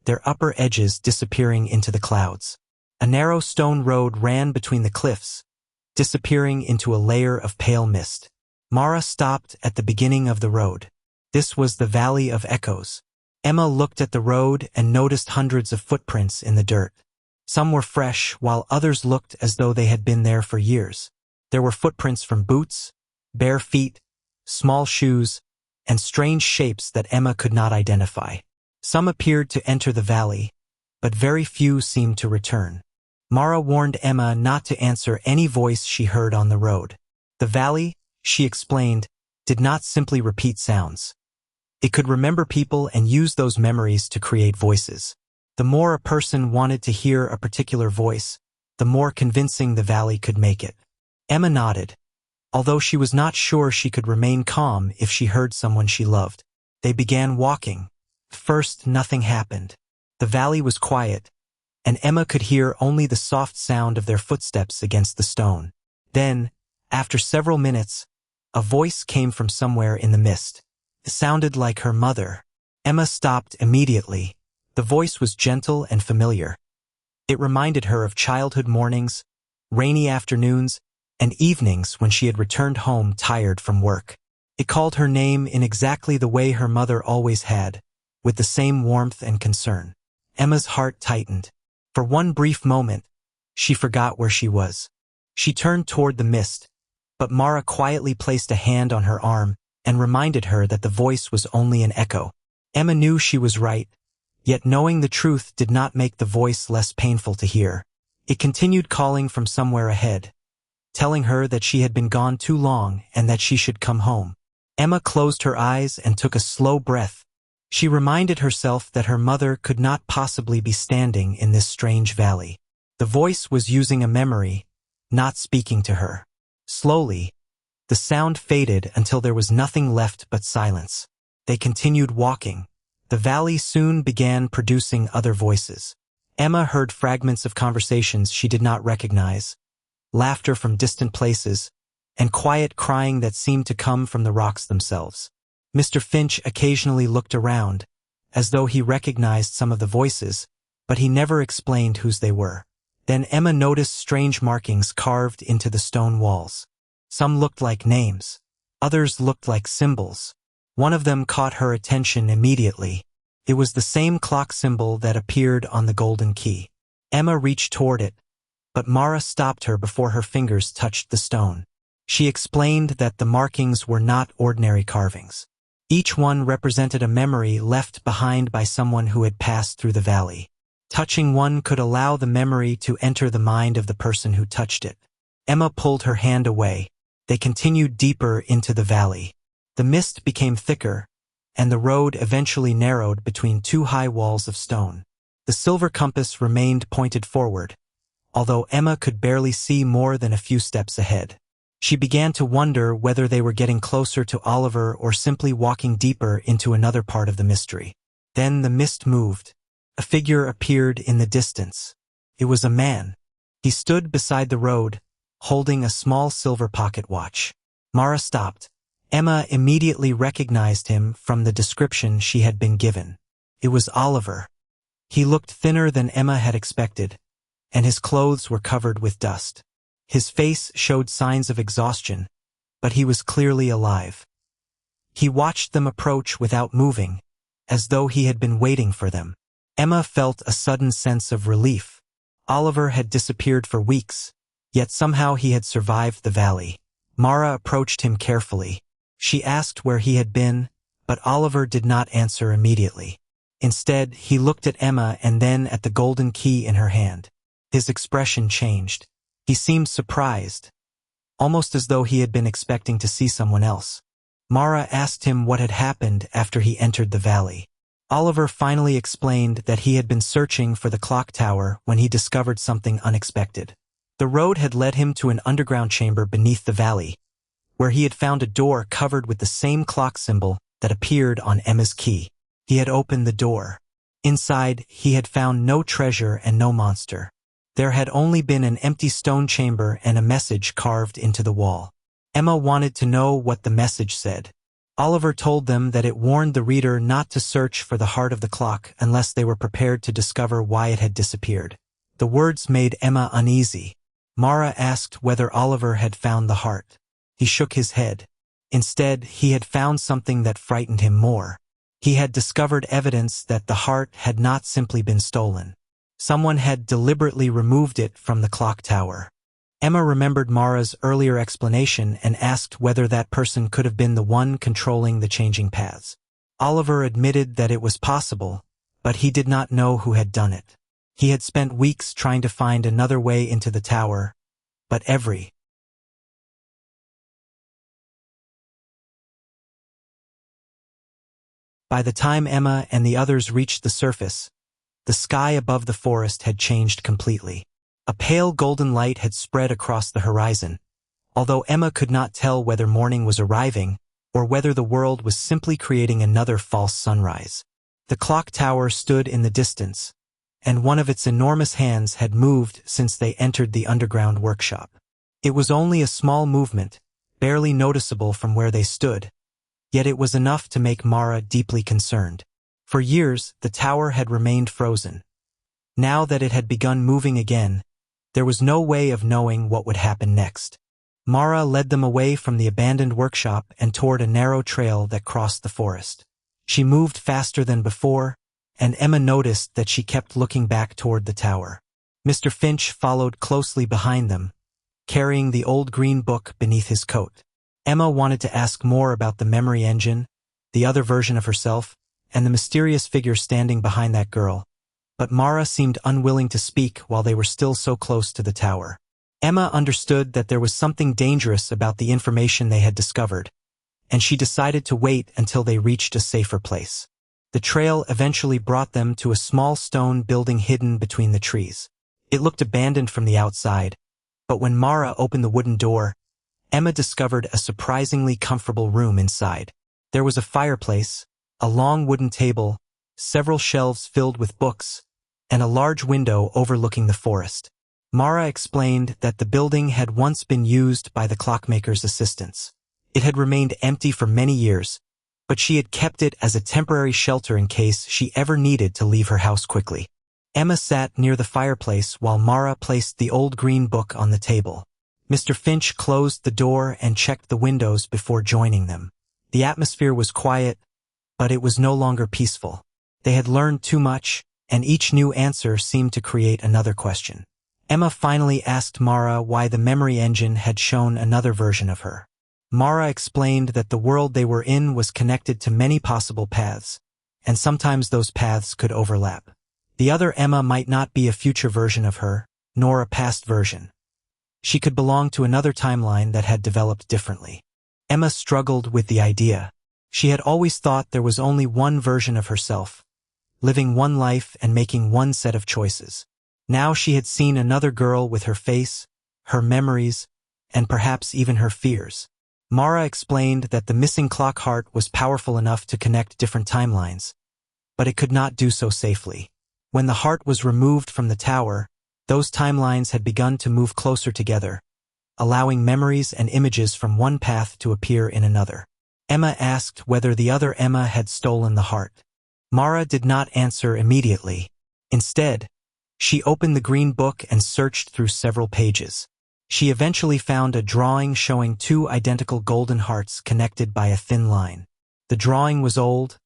their upper edges disappearing into the clouds. A narrow stone road ran between the cliffs, disappearing into a layer of pale mist. Mara stopped at the beginning of the road. This was the Valley of Echoes. Emma looked at the road and noticed hundreds of footprints in the dirt. Some were fresh, while others looked as though they had been there for years. There were footprints from boots, bare feet, small shoes, and strange shapes that Emma could not identify. Some appeared to enter the valley, but very few seemed to return. Mara warned Emma not to answer any voice she heard on the road. The valley, she explained, did not simply repeat sounds. It could remember people and use those memories to create voices. The more a person wanted to hear a particular voice, the more convincing the valley could make it. Emma nodded, although she was not sure she could remain calm if she heard someone she loved. They began walking. First, nothing happened. The valley was quiet, and Emma could hear only the soft sound of their footsteps against the stone. Then, after several minutes, A voice came from somewhere in the mist. It sounded like her mother. Emma stopped immediately. The voice was gentle and familiar. It reminded her of childhood mornings, rainy afternoons, and evenings when she had returned home tired from work. It called her name in exactly the way her mother always had, with the same warmth and concern. Emma's heart tightened. For one brief moment, she forgot where she was. She turned toward the mist, but Mara quietly placed a hand on her arm and reminded her that the voice was only an echo. Emma knew she was right, yet knowing the truth did not make the voice less painful to hear. It continued calling from somewhere ahead, telling her that she had been gone too long and that she should come home. Emma closed her eyes and took a slow breath. She reminded herself that her mother could not possibly be standing in this strange valley. The voice was using a memory, not speaking to her. Slowly, the sound faded until there was nothing left but silence. They continued walking. The valley soon began producing other voices. Emma heard fragments of conversations she did not recognize, laughter from distant places, and quiet crying that seemed to come from the rocks themselves. Mr. Finch occasionally looked around, as though he recognized some of the voices, but he never explained whose they were. Then Emma noticed strange markings carved into the stone walls. Some looked like names. Others looked like symbols. One of them caught her attention immediately. It was the same clock symbol that appeared on the golden key. Emma reached toward it, but Mara stopped her before her fingers touched the stone. She explained that the markings were not ordinary carvings. Each one represented a memory left behind by someone who had passed through the valley. Touching one could allow the memory to enter the mind of the person who touched it. Emma pulled her hand away. They continued deeper into the valley. The mist became thicker, and the road eventually narrowed between two high walls of stone. The silver compass remained pointed forward, although Emma could barely see more than a few steps ahead. She began to wonder whether they were getting closer to Oliver or simply walking deeper into another part of the mystery. Then the mist moved. A figure appeared in the distance. It was a man. He stood beside the road, holding a small silver pocket watch. Mara stopped. Emma immediately recognized him from the description she had been given. It was Oliver. He looked thinner than Emma had expected, and his clothes were covered with dust. His face showed signs of exhaustion, but he was clearly alive. He watched them approach without moving, as though he had been waiting for them. Emma felt a sudden sense of relief. Oliver had disappeared for weeks, yet somehow he had survived the valley. Mara approached him carefully. She asked where he had been, but Oliver did not answer immediately. Instead, he looked at Emma and then at the golden key in her hand. His expression changed. He seemed surprised, almost as though he had been expecting to see someone else. Mara asked him what had happened after he entered the valley. Oliver finally explained that he had been searching for the clock tower when he discovered something unexpected. The road had led him to an underground chamber beneath the valley, where he had found a door covered with the same clock symbol that appeared on Emma's key. He had opened the door. Inside, he had found no treasure and no monster. There had only been an empty stone chamber and a message carved into the wall. Emma wanted to know what the message said. Oliver told them that it warned the reader not to search for the heart of the clock unless they were prepared to discover why it had disappeared. The words made Emma uneasy. Mara asked whether Oliver had found the heart. He shook his head. Instead, he had found something that frightened him more. He had discovered evidence that the heart had not simply been stolen. Someone had deliberately removed it from the clock tower. Emma remembered Mara's earlier explanation and asked whether that person could have been the one controlling the changing paths. Oliver admitted that it was possible, but he did not know who had done it. He had spent weeks trying to find another way into the tower, but By the time Emma and the others reached the surface, the sky above the forest had changed completely. A pale golden light had spread across the horizon, although Emma could not tell whether morning was arriving or whether the world was simply creating another false sunrise. The clock tower stood in the distance, and one of its enormous hands had moved since they entered the underground workshop. It was only a small movement, barely noticeable from where they stood. Yet it was enough to make Mara deeply concerned. For years, the tower had remained frozen. Now that it had begun moving again, there was no way of knowing what would happen next. Mara led them away from the abandoned workshop and toward a narrow trail that crossed the forest. She moved faster than before, and Emma noticed that she kept looking back toward the tower. Mr. Finch followed closely behind them, carrying the old green book beneath his coat. Emma wanted to ask more about the memory engine, the other version of herself, and the mysterious figure standing behind that girl, but Mara seemed unwilling to speak while they were still so close to the tower. Emma understood that there was something dangerous about the information they had discovered, and she decided to wait until they reached a safer place. The trail eventually brought them to a small stone building hidden between the trees. It looked abandoned from the outside, but when Mara opened the wooden door, Emma discovered a surprisingly comfortable room inside. There was a fireplace, a long wooden table, several shelves filled with books, and a large window overlooking the forest. Mara explained that the building had once been used by the clockmaker's assistants. It had remained empty for many years, but she had kept it as a temporary shelter in case she ever needed to leave her house quickly. Emma sat near the fireplace while Mara placed the old green book on the table. Mr. Finch closed the door and checked the windows before joining them. The atmosphere was quiet, but it was no longer peaceful. They had learned too much, and each new answer seemed to create another question. Emma finally asked Mara why the memory engine had shown another version of her. Mara explained that the world they were in was connected to many possible paths, and sometimes those paths could overlap. The other Emma might not be a future version of her, nor a past version. She could belong to another timeline that had developed differently. Emma struggled with the idea. She had always thought there was only one version of herself, living one life and making one set of choices. Now she had seen another girl with her face, her memories, and perhaps even her fears. Mara explained that the missing clock heart was powerful enough to connect different timelines, but it could not do so safely. When the heart was removed from the tower, those timelines had begun to move closer together, allowing memories and images from one path to appear in another. Emma asked whether the other Emma had stolen the heart. Mara did not answer immediately. Instead, she opened the green book and searched through several pages. She eventually found a drawing showing two identical golden hearts connected by a thin line. The drawing was old,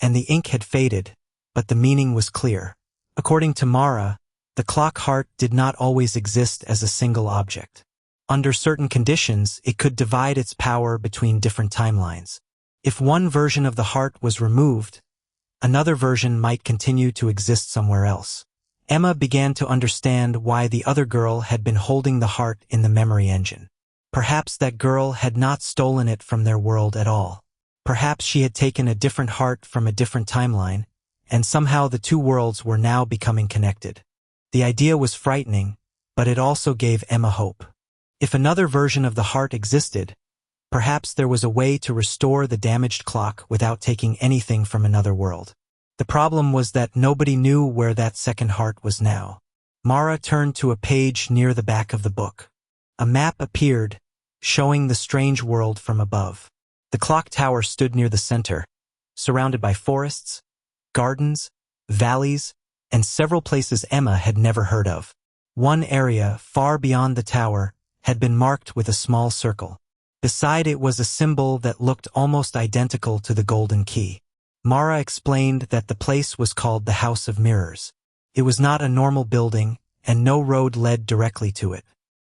and the ink had faded, but the meaning was clear. According to Mara, the clock heart did not always exist as a single object. Under certain conditions, it could divide its power between different timelines. If one version of the heart was removed, another version might continue to exist somewhere else. Emma began to understand why the other girl had been holding the heart in the memory engine. Perhaps that girl had not stolen it from their world at all. Perhaps she had taken a different heart from a different timeline, and somehow the two worlds were now becoming connected. The idea was frightening, but it also gave Emma hope. If another version of the heart existed, perhaps there was a way to restore the damaged clock without taking anything from another world. The problem was that nobody knew where that second heart was now. Mara turned to a page near the back of the book. A map appeared, showing the strange world from above. The clock tower stood near the center, surrounded by forests, gardens, valleys, and several places Emma had never heard of. One area, far beyond the tower, had been marked with a small circle. Beside it was a symbol that looked almost identical to the golden key. Mara explained that the place was called the House of Mirrors. It was not a normal building, and no road led directly to it.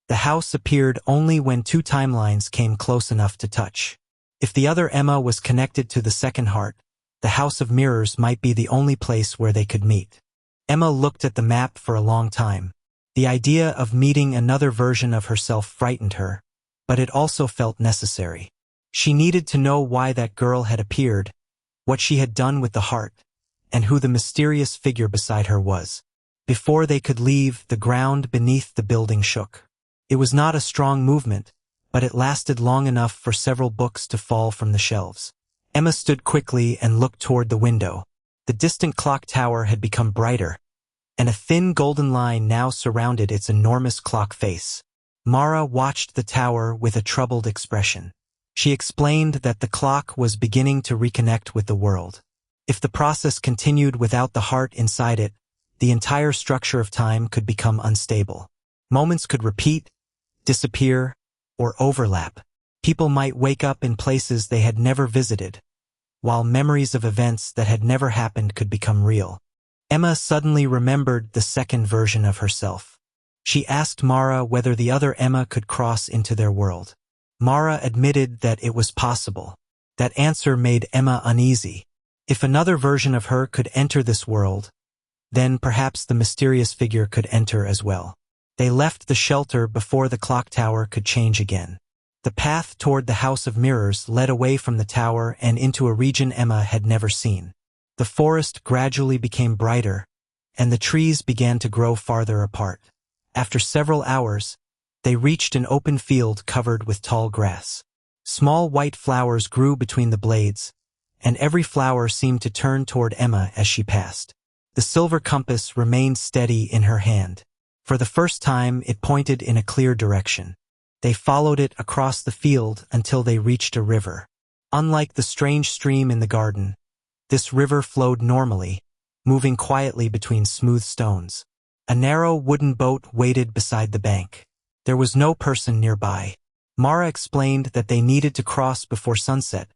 The house appeared only when two timelines came close enough to touch. If the other Emma was connected to the second heart, the House of Mirrors might be the only place where they could meet. Emma looked at the map for a long time. The idea of meeting another version of herself frightened her, but it also felt necessary. She needed to know why that girl had appeared, what she had done with the heart, and who the mysterious figure beside her was. Before they could leave, the ground beneath the building shook. It was not a strong movement, but it lasted long enough for several books to fall from the shelves. Emma stood quickly and looked toward the window. The distant clock tower had become brighter, and a thin golden line now surrounded its enormous clock face. Mara watched the tower with a troubled expression. She explained that the clock was beginning to reconnect with the world. If the process continued without the heart inside it, the entire structure of time could become unstable. Moments could repeat, disappear, or overlap. People might wake up in places they had never visited, while memories of events that had never happened could become real. Emma suddenly remembered the second version of herself. She asked Mara whether the other Emma could cross into their world. Mara admitted that it was possible. That answer made Emma uneasy. If another version of her could enter this world, then perhaps the mysterious figure could enter as well. They left the shelter before the clock tower could change again. The path toward the House of Mirrors led away from the tower and into a region Emma had never seen. The forest gradually became brighter, and the trees began to grow farther apart. After several hours, they reached an open field covered with tall grass. Small white flowers grew between the blades, and every flower seemed to turn toward Emma as she passed. The silver compass remained steady in her hand. For the first time, it pointed in a clear direction. They followed it across the field until they reached a river. Unlike the strange stream in the garden, this river flowed normally, moving quietly between smooth stones. A narrow wooden boat waited beside the bank. There was no person nearby. Mara explained that they needed to cross before sunset,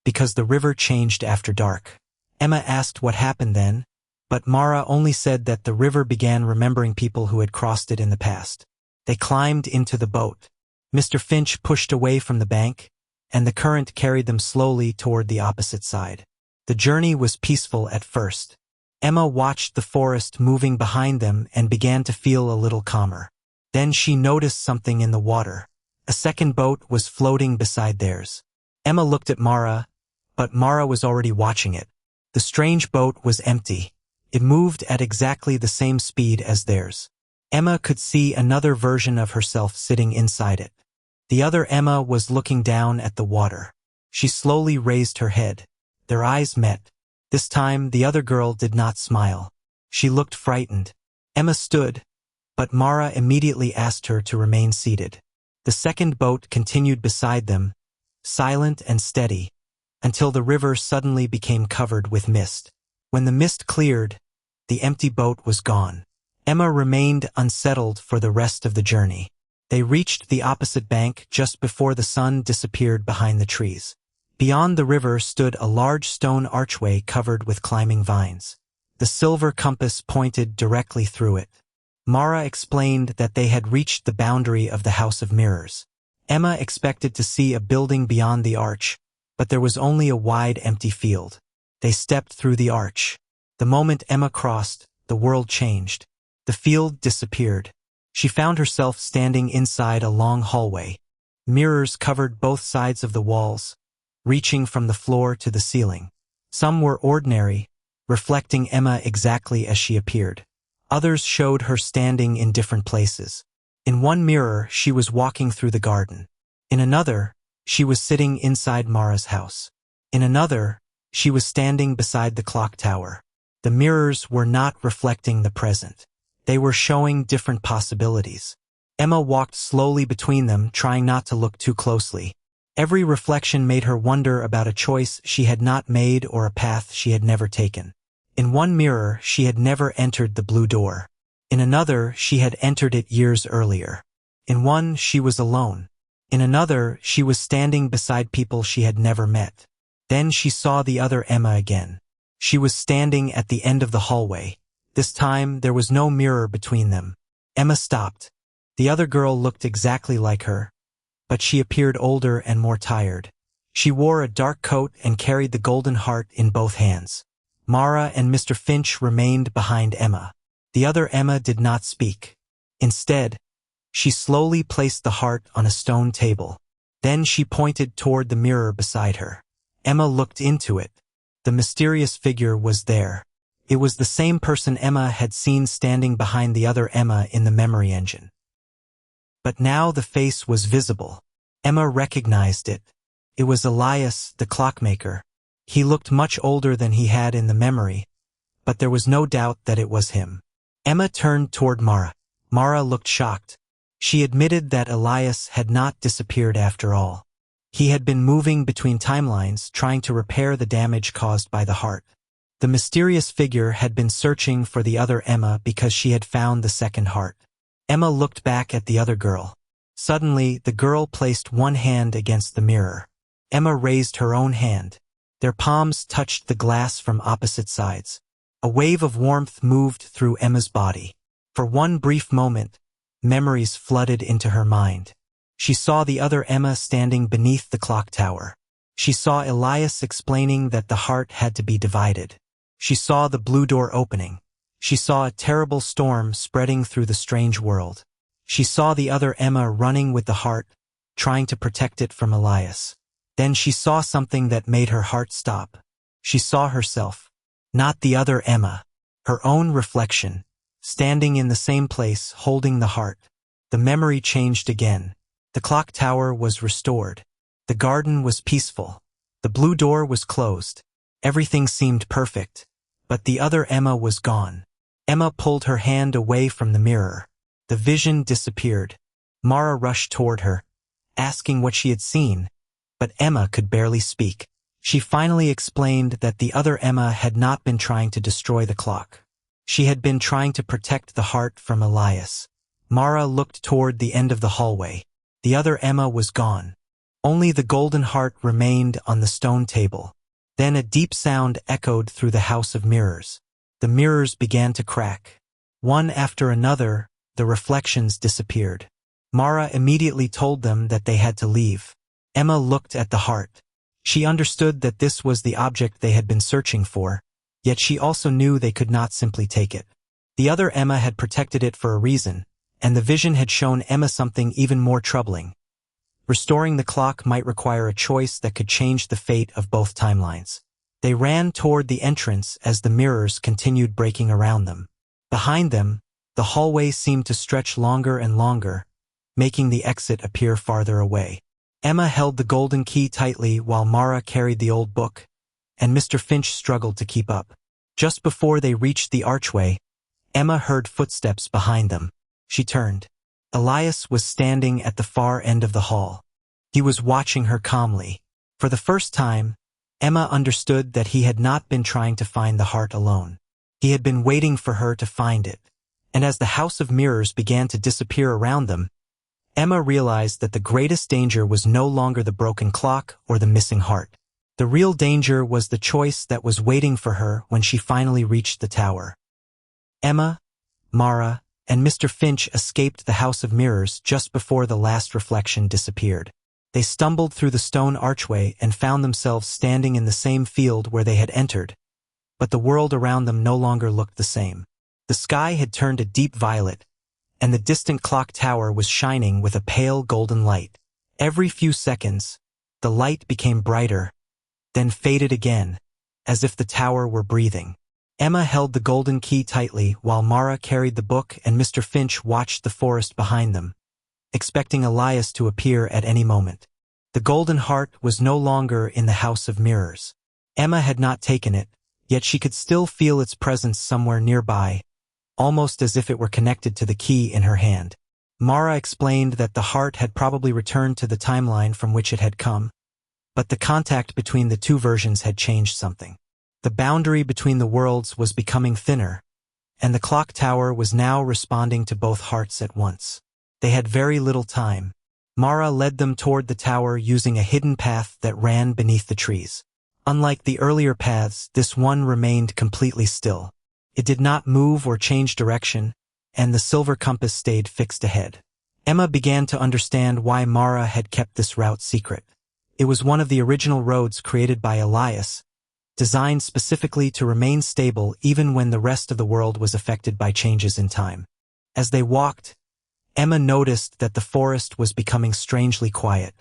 because the river changed after dark. Emma asked what happened then, but Mara only said that the river began remembering people who had crossed it in the past. They climbed into the boat. Mr. Finch pushed away from the bank, and the current carried them slowly toward the opposite side. The journey was peaceful at first. Emma watched the forest moving behind them and began to feel a little calmer. Then she noticed something in the water. A second boat was floating beside theirs. Emma looked at Mara, but Mara was already watching it. The strange boat was empty. It moved at exactly the same speed as theirs. Emma could see another version of herself sitting inside it. The other Emma was looking down at the water. She slowly raised her head. Their eyes met. This time, the other girl did not smile. She looked frightened. Emma stood, but Mara immediately asked her to remain seated. The second boat continued beside them, silent and steady, until the river suddenly became covered with mist. When the mist cleared, the empty boat was gone. Emma remained unsettled for the rest of the journey. They reached the opposite bank just before the sun disappeared behind the trees. Beyond the river stood a large stone archway covered with climbing vines. The silver compass pointed directly through it. Mara explained that they had reached the boundary of the House of Mirrors. Emma expected to see a building beyond the arch, but there was only a wide empty field. They stepped through the arch. The moment Emma crossed, the world changed. The field disappeared. She found herself standing inside a long hallway. Mirrors covered both sides of the walls, reaching from the floor to the ceiling. Some were ordinary, reflecting Emma exactly as she appeared. Others showed her standing in different places. In one mirror, she was walking through the garden. In another, she was sitting inside Mara's house. In another, she was standing beside the clock tower. The mirrors were not reflecting the present. They were showing different possibilities. Emma walked slowly between them, trying not to look too closely. Every reflection made her wonder about a choice she had not made or a path she had never taken. In one mirror, she had never entered the blue door. In another, she had entered it years earlier. In one, she was alone. In another, she was standing beside people she had never met. Then she saw the other Emma again. She was standing at the end of the hallway. This time, there was no mirror between them. Emma stopped. The other girl looked exactly like her, but she appeared older and more tired. She wore a dark coat and carried the golden heart in both hands. Mara and Mr. Finch remained behind Emma. The other Emma did not speak. Instead, she slowly placed the heart on a stone table. Then she pointed toward the mirror beside her. Emma looked into it. The mysterious figure was there. It was the same person Emma had seen standing behind the other Emma in the memory engine. But now the face was visible. Emma recognized it. It was Elias, the clockmaker. He looked much older than he had in the memory, but there was no doubt that it was him. Emma turned toward Mara. Mara looked shocked. She admitted that Elias had not disappeared after all. He had been moving between timelines, trying to repair the damage caused by the heart. The mysterious figure had been searching for the other Emma because she had found the second heart. Emma looked back at the other girl. Suddenly, the girl placed one hand against the mirror. Emma raised her own hand. Their palms touched the glass from opposite sides. A wave of warmth moved through Emma's body. For one brief moment, memories flooded into her mind. She saw the other Emma standing beneath the clock tower. She saw Elias explaining that the heart had to be divided. She saw the blue door opening. She saw a terrible storm spreading through the strange world. She saw the other Emma running with the heart, trying to protect it from Elias. Then she saw something that made her heart stop. She saw herself, not the other Emma, her own reflection, standing in the same place holding the heart. The memory changed again. The clock tower was restored. The garden was peaceful. The blue door was closed. Everything seemed perfect. But the other Emma was gone. Emma pulled her hand away from the mirror. The vision disappeared. Mara rushed toward her, asking what she had seen, but Emma could barely speak. She finally explained that the other Emma had not been trying to destroy the clock. She had been trying to protect the heart from Elias. Mara looked toward the end of the hallway. The other Emma was gone. Only the golden heart remained on the stone table. Then a deep sound echoed through the house of mirrors. The mirrors began to crack. One after another, the reflections disappeared. Mara immediately told them that they had to leave. Emma looked at the heart. She understood that this was the object they had been searching for, yet she also knew they could not simply take it. The other Emma had protected it for a reason, and the vision had shown Emma something even more troubling. Restoring the clock might require a choice that could change the fate of both timelines. They ran toward the entrance as the mirrors continued breaking around them. Behind them, the hallway seemed to stretch longer and longer, making the exit appear farther away. Emma held the golden key tightly while Mara carried the old book, and Mr. Finch struggled to keep up. Just before they reached the archway, Emma heard footsteps behind them. She turned. Elias was standing at the far end of the hall. He was watching her calmly. For the first time, Emma understood that he had not been trying to find the heart alone. He had been waiting for her to find it. And as the house of mirrors began to disappear around them, Emma realized that the greatest danger was no longer the broken clock or the missing heart. The real danger was the choice that was waiting for her when she finally reached the tower. Emma, Mara, and Mr. Finch escaped the house of mirrors just before the last reflection disappeared. They stumbled through the stone archway and found themselves standing in the same field where they had entered, but the world around them no longer looked the same. The sky had turned a deep violet, and the distant clock tower was shining with a pale golden light. Every few seconds, the light became brighter, then faded again, as if the tower were breathing. Emma held the golden key tightly while Mara carried the book and Mr. Finch watched the forest behind them, expecting Elias to appear at any moment. The golden heart was no longer in the house of mirrors. Emma had not taken it, yet she could still feel its presence somewhere nearby, almost as if it were connected to the key in her hand. Mara explained that the heart had probably returned to the timeline from which it had come, but the contact between the two versions had changed something. The boundary between the worlds was becoming thinner, and the clock tower was now responding to both hearts at once. They had very little time. Mara led them toward the tower using a hidden path that ran beneath the trees. Unlike the earlier paths, this one remained completely still. It did not move or change direction, and the silver compass stayed fixed ahead. Emma began to understand why Mara had kept this route secret. It was one of the original roads created by Elias, designed specifically to remain stable even when the rest of the world was affected by changes in time. As they walked, Emma noticed that the forest was becoming strangely quiet.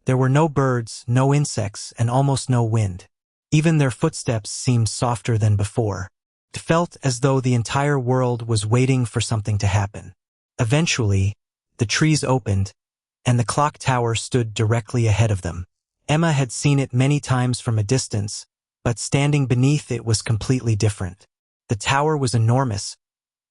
There were no birds, no insects, and almost no wind. Even their footsteps seemed softer than before. It felt as though the entire world was waiting for something to happen. Eventually, the trees opened, and the clock tower stood directly ahead of them. Emma had seen it many times from a distance, but standing beneath it was completely different. The tower was enormous,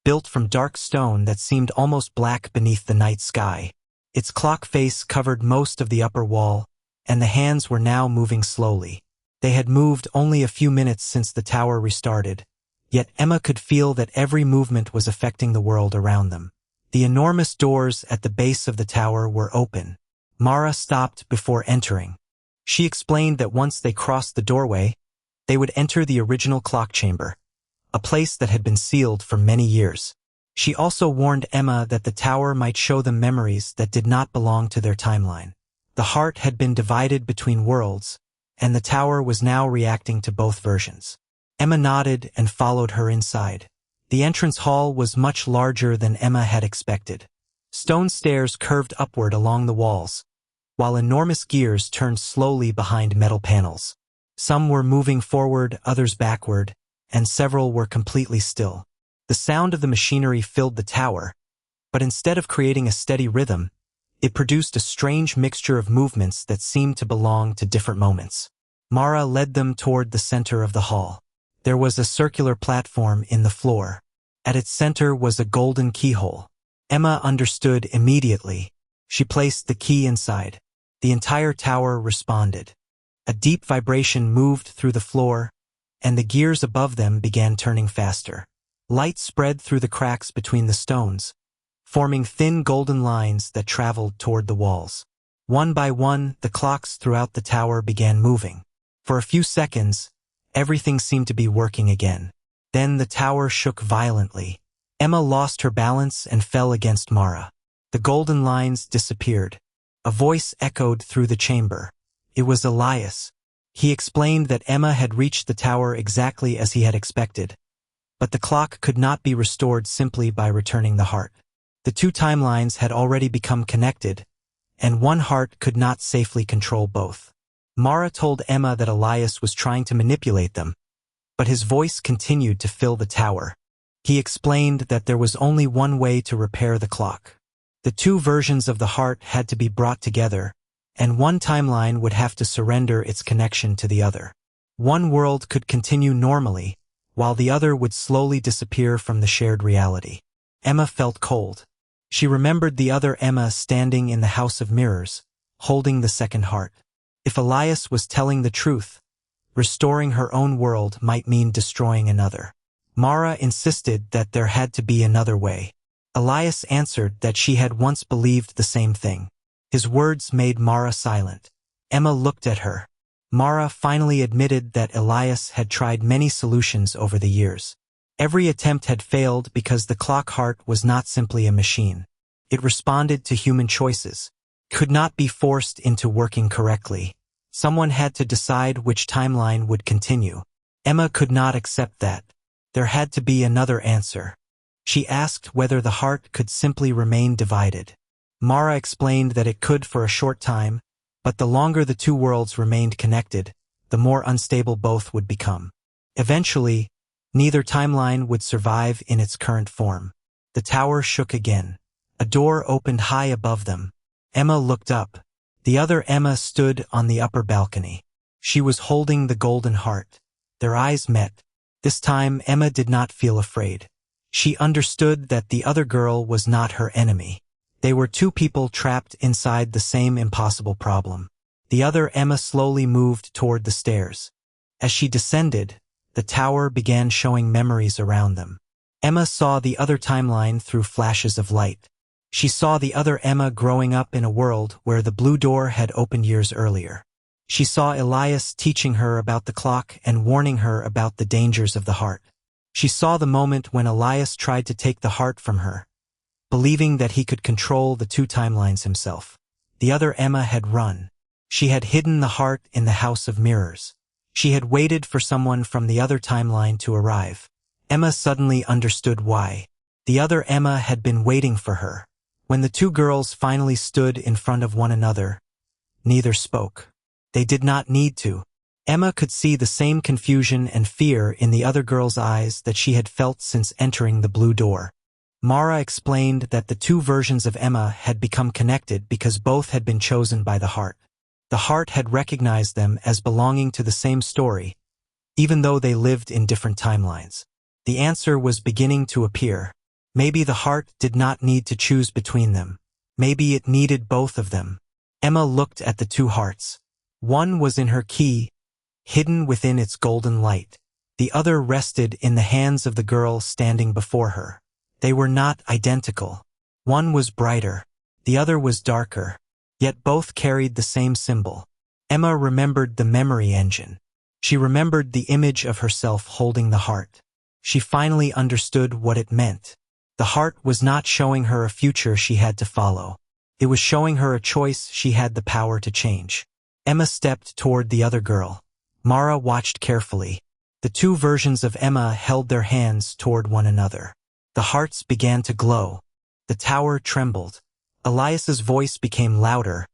built from dark stone that seemed almost black beneath the night sky. Its clock face covered most of the upper wall, and the hands were now moving slowly. They had moved only a few minutes since the tower restarted, yet Emma could feel that every movement was affecting the world around them. The enormous doors at the base of the tower were open. Mara stopped before entering. She explained that once they crossed the doorway, they would enter the original clock chamber, a place that had been sealed for many years. She also warned Emma that the tower might show them memories that did not belong to their timeline. The heart had been divided between worlds, and the tower was now reacting to both versions. Emma nodded and followed her inside. The entrance hall was much larger than Emma had expected. Stone stairs curved upward along the walls, while enormous gears turned slowly behind metal panels. Some were moving forward, others backward, and several were completely still. The sound of the machinery filled the tower, but instead of creating a steady rhythm, it produced a strange mixture of movements that seemed to belong to different moments. Mara led them toward the center of the hall. There was a circular platform in the floor. At its center was a golden keyhole. Emma understood immediately. She placed the key inside. The entire tower responded. A deep vibration moved through the floor, and the gears above them began turning faster. Light spread through the cracks between the stones, forming thin golden lines that traveled toward the walls. One by one, the clocks throughout the tower began moving. For a few seconds, everything seemed to be working again. Then the tower shook violently. Emma lost her balance and fell against Mara. The golden lines disappeared. A voice echoed through the chamber. It was Elias. He explained that Emma had reached the tower exactly as he had expected, but the clock could not be restored simply by returning the heart. The two timelines had already become connected, and one heart could not safely control both. Mara told Emma that Elias was trying to manipulate them, but his voice continued to fill the tower. He explained that there was only one way to repair the clock. The two versions of the heart had to be brought together, and one timeline would have to surrender its connection to the other. One world could continue normally, while the other would slowly disappear from the shared reality. Emma felt cold. She remembered the other Emma standing in the House of Mirrors, holding the second heart. If Elias was telling the truth, restoring her own world might mean destroying another. Mara insisted that there had to be another way. Elias answered that she had once believed the same thing. His words made Mara silent. Emma looked at her. Mara finally admitted that Elias had tried many solutions over the years. Every attempt had failed because the clock heart was not simply a machine. It responded to human choices, could not be forced into working correctly. Someone had to decide which timeline would continue. Emma could not accept that. There had to be another answer. She asked whether the heart could simply remain divided. Mara explained that it could for a short time, but the longer the two worlds remained connected, the more unstable both would become. Eventually, neither timeline would survive in its current form. The tower shook again. A door opened high above them. Emma looked up. The other Emma stood on the upper balcony. She was holding the golden heart. Their eyes met. This time, Emma did not feel afraid. She understood that the other girl was not her enemy. They were two people trapped inside the same impossible problem. The other Emma slowly moved toward the stairs. As she descended, the tower began showing memories around them. Emma saw the other timeline through flashes of light. She saw the other Emma growing up in a world where the blue door had opened years earlier. She saw Elias teaching her about the clock and warning her about the dangers of the heart. She saw the moment when Elias tried to take the heart from her, believing that he could control the two timelines himself. The other Emma had run. She had hidden the heart in the House of Mirrors. She had waited for someone from the other timeline to arrive. Emma suddenly understood why. The other Emma had been waiting for her. When the two girls finally stood in front of one another, neither spoke. They did not need to. Emma could see the same confusion and fear in the other girl's eyes that she had felt since entering the blue door. Mara explained that the two versions of Emma had become connected because both had been chosen by the heart. The heart had recognized them as belonging to the same story, even though they lived in different timelines. The answer was beginning to appear. Maybe the heart did not need to choose between them. Maybe it needed both of them. Emma looked at the two hearts. One was in her key, hidden within its golden light. The other rested in the hands of the girl standing before her. They were not identical. One was brighter, the other was darker, yet both carried the same symbol. Emma remembered the memory engine. She remembered the image of herself holding the heart. She finally understood what it meant. The heart was not showing her a future she had to follow. It was showing her a choice she had the power to change. Emma stepped toward the other girl. Mara watched carefully. The two versions of Emma held their hands toward one another. The hearts began to glow. The tower trembled. Elias's voice became louder,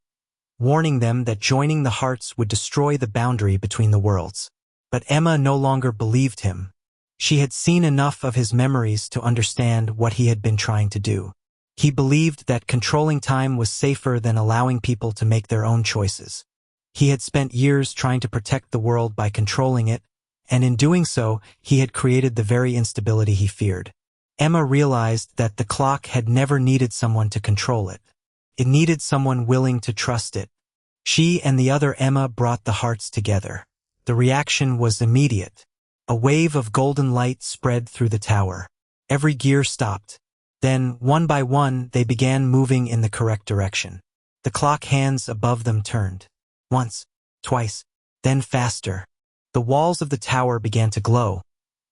warning them that joining the hearts would destroy the boundary between the worlds. But Emma no longer believed him. She had seen enough of his memories to understand what he had been trying to do. He believed that controlling time was safer than allowing people to make their own choices. He had spent years trying to protect the world by controlling it, and in doing so, he had created the very instability he feared. Emma realized that the clock had never needed someone to control it. It needed someone willing to trust it. She and the other Emma brought the hearts together. The reaction was immediate. A wave of golden light spread through the tower. Every gear stopped. Then, one by one, they began moving in the correct direction. The clock hands above them turned. Once, twice, then faster. The walls of the tower began to glow,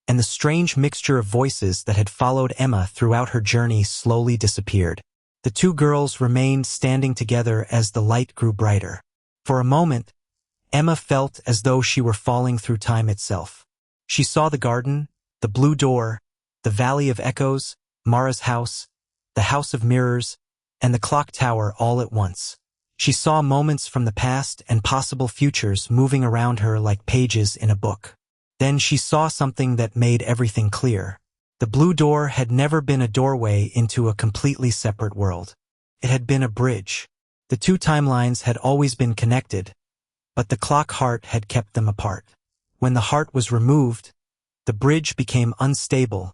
and the strange mixture of voices that had followed Emma throughout her journey slowly disappeared. The two girls remained standing together as the light grew brighter. For a moment, Emma felt as though she were falling through time itself. She saw the garden, the blue door, the Valley of Echoes, Mara's house, the House of Mirrors, and the clock tower all at once. She saw moments from the past and possible futures moving around her like pages in a book. Then she saw something that made everything clear. The blue door had never been a doorway into a completely separate world. It had been a bridge. The two timelines had always been connected, but the clock heart had kept them apart. When the heart was removed, the bridge became unstable,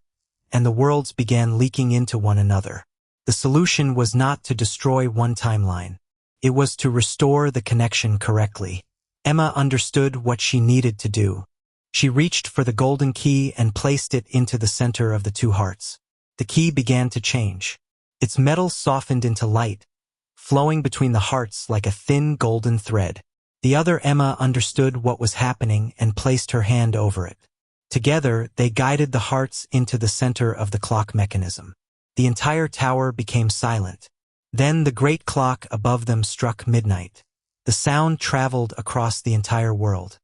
and the worlds began leaking into one another. The solution was not to destroy one timeline. It was to restore the connection correctly. Emma understood what she needed to do. She reached for the golden key and placed it into the center of the two hearts. The key began to change. Its metal softened into light, flowing between the hearts like a thin golden thread. The other Emma understood what was happening and placed her hand over it. Together, they guided the hearts into the center of the clock mechanism. The entire tower became silent. Then the great clock above them struck midnight. The sound traveled across the entire world.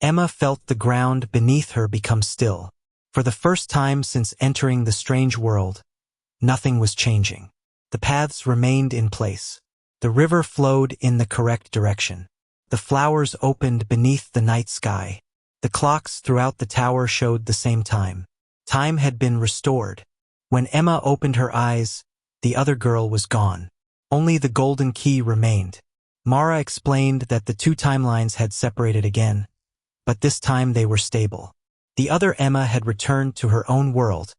Emma felt the ground beneath her become still. For the first time since entering the strange world, nothing was changing. The paths remained in place. The river flowed in the correct direction. The flowers opened beneath the night sky. The clocks throughout the tower showed the same time. Time had been restored. When Emma opened her eyes, the other girl was gone. Only the golden key remained. Mara explained that the two timelines had separated again, but this time they were stable. The other Emma had returned to her own world,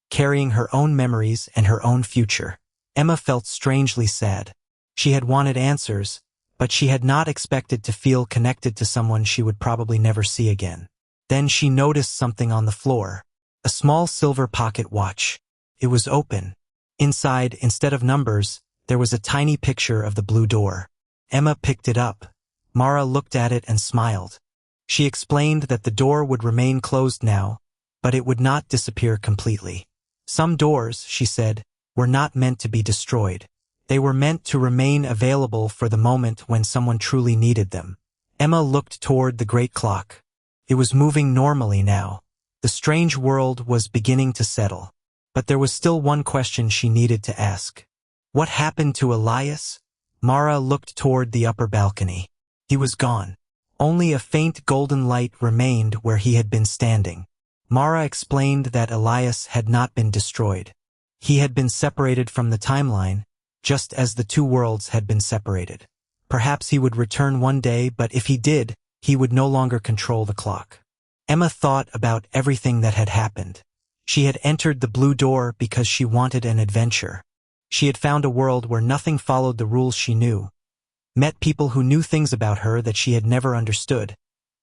carrying her own memories and her own future. Emma felt strangely sad. She had wanted answers, but she had not expected to feel connected to someone she would probably never see again. Then she noticed something on the floor. A small silver pocket watch. It was open. Inside, instead of numbers, there was a tiny picture of the blue door. Emma picked it up. Mara looked at it and smiled. She explained that the door would remain closed now, but it would not disappear completely. Some doors, she said, were not meant to be destroyed. They were meant to remain available for the moment when someone truly needed them. Emma looked toward the great clock. It was moving normally now. The strange world was beginning to settle. But there was still one question she needed to ask. What happened to Elias? Mara looked toward the upper balcony. He was gone. Only a faint golden light remained where he had been standing. Mara explained that Elias had not been destroyed. He had been separated from the timeline, just as the two worlds had been separated. Perhaps he would return one day, but if he did, he would no longer control the clock. Emma thought about everything that had happened. She had entered the blue door because she wanted an adventure. She had found a world where nothing followed the rules she knew, met people who knew things about her that she had never understood,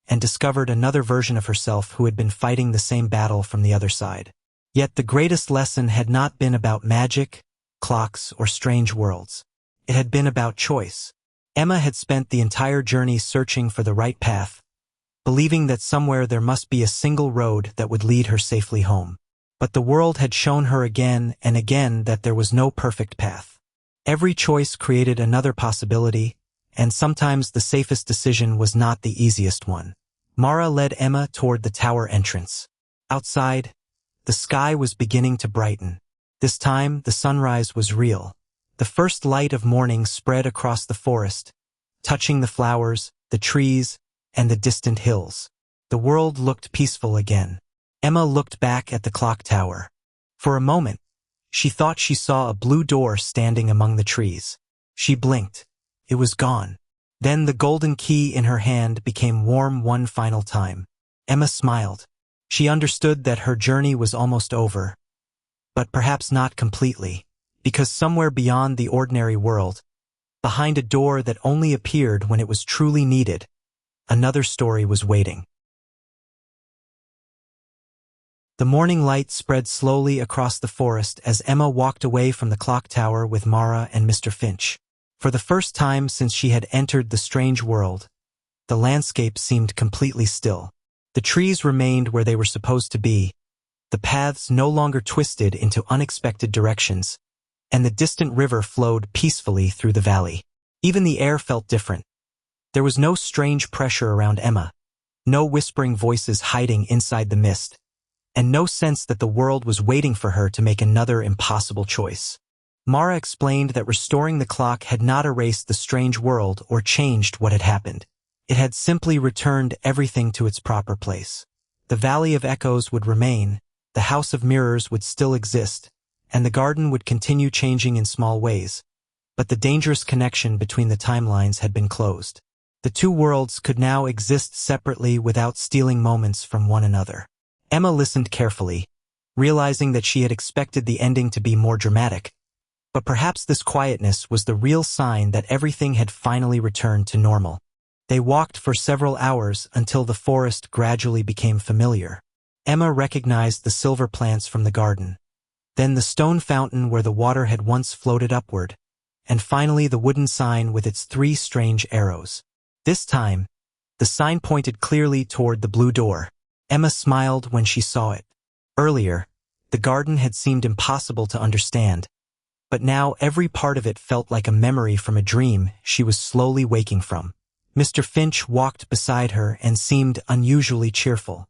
and discovered another version of herself who had been fighting the same battle from the other side. Yet the greatest lesson had not been about magic, clocks, or strange worlds. It had been about choice. Emma had spent the entire journey searching for the right path, believing that somewhere there must be a single road that would lead her safely home. But the world had shown her again and again that there was no perfect path. Every choice created another possibility, and sometimes the safest decision was not the easiest one. Mara led Emma toward the tower entrance. Outside, the sky was beginning to brighten. This time, the sunrise was real. The first light of morning spread across the forest, touching the flowers, the trees, and the distant hills. The world looked peaceful again. Emma looked back at the clock tower. For a moment, she thought she saw a blue door standing among the trees. She blinked. It was gone. Then the golden key in her hand became warm one final time. Emma smiled. She understood that her journey was almost over, but perhaps not completely, because somewhere beyond the ordinary world, behind a door that only appeared when it was truly needed, another story was waiting. The morning light spread slowly across the forest as Emma walked away from the clock tower with Mara and Mr. Finch. For the first time since she had entered the strange world, the landscape seemed completely still. The trees remained where they were supposed to be, the paths no longer twisted into unexpected directions, and the distant river flowed peacefully through the valley. Even the air felt different. There was no strange pressure around Emma, no whispering voices hiding inside the mist, and no sense that the world was waiting for her to make another impossible choice. Mara explained that restoring the clock had not erased the strange world or changed what had happened. It had simply returned everything to its proper place. The Valley of Echoes would remain, the House of Mirrors would still exist, and the garden would continue changing in small ways, but the dangerous connection between the timelines had been closed. The two worlds could now exist separately without stealing moments from one another. Emma listened carefully, realizing that she had expected the ending to be more dramatic, but perhaps this quietness was the real sign that everything had finally returned to normal. They walked for several hours until the forest gradually became familiar. Emma recognized the silver plants from the garden, then the stone fountain where the water had once floated upward, and finally the wooden sign with its 3 strange arrows. This time, the sign pointed clearly toward the blue door. Emma smiled when she saw it. Earlier, the garden had seemed impossible to understand, but now every part of it felt like a memory from a dream she was slowly waking from. Mr. Finch walked beside her and seemed unusually cheerful.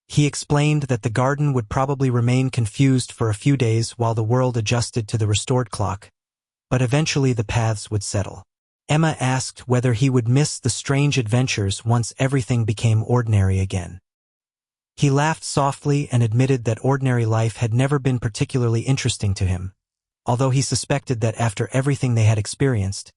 He explained that the garden would probably remain confused for a few days while the world adjusted to the restored clock, but eventually the paths would settle. Emma asked whether he would miss the strange adventures once everything became ordinary again. He laughed softly and admitted that ordinary life had never been particularly interesting to him, although he suspected that after everything they had experienced,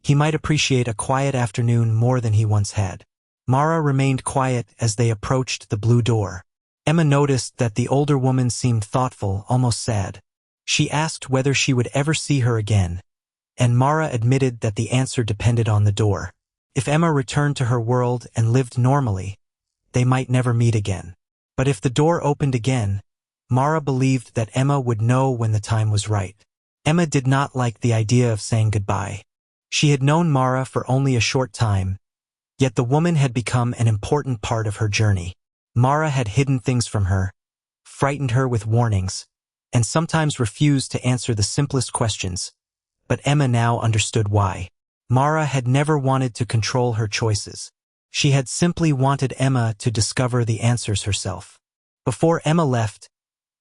he might appreciate a quiet afternoon more than he once had. Mara remained quiet as they approached the blue door. Emma noticed that the older woman seemed thoughtful, almost sad. She asked whether she would ever see her again, and Mara admitted that the answer depended on the door. If Emma returned to her world and lived normally, they might never meet again. But if the door opened again, Mara believed that Emma would know when the time was right. Emma did not like the idea of saying goodbye. She had known Mara for only a short time, yet the woman had become an important part of her journey. Mara had hidden things from her, frightened her with warnings, and sometimes refused to answer the simplest questions, but Emma now understood why. Mara had never wanted to control her choices. She had simply wanted Emma to discover the answers herself. Before Emma left,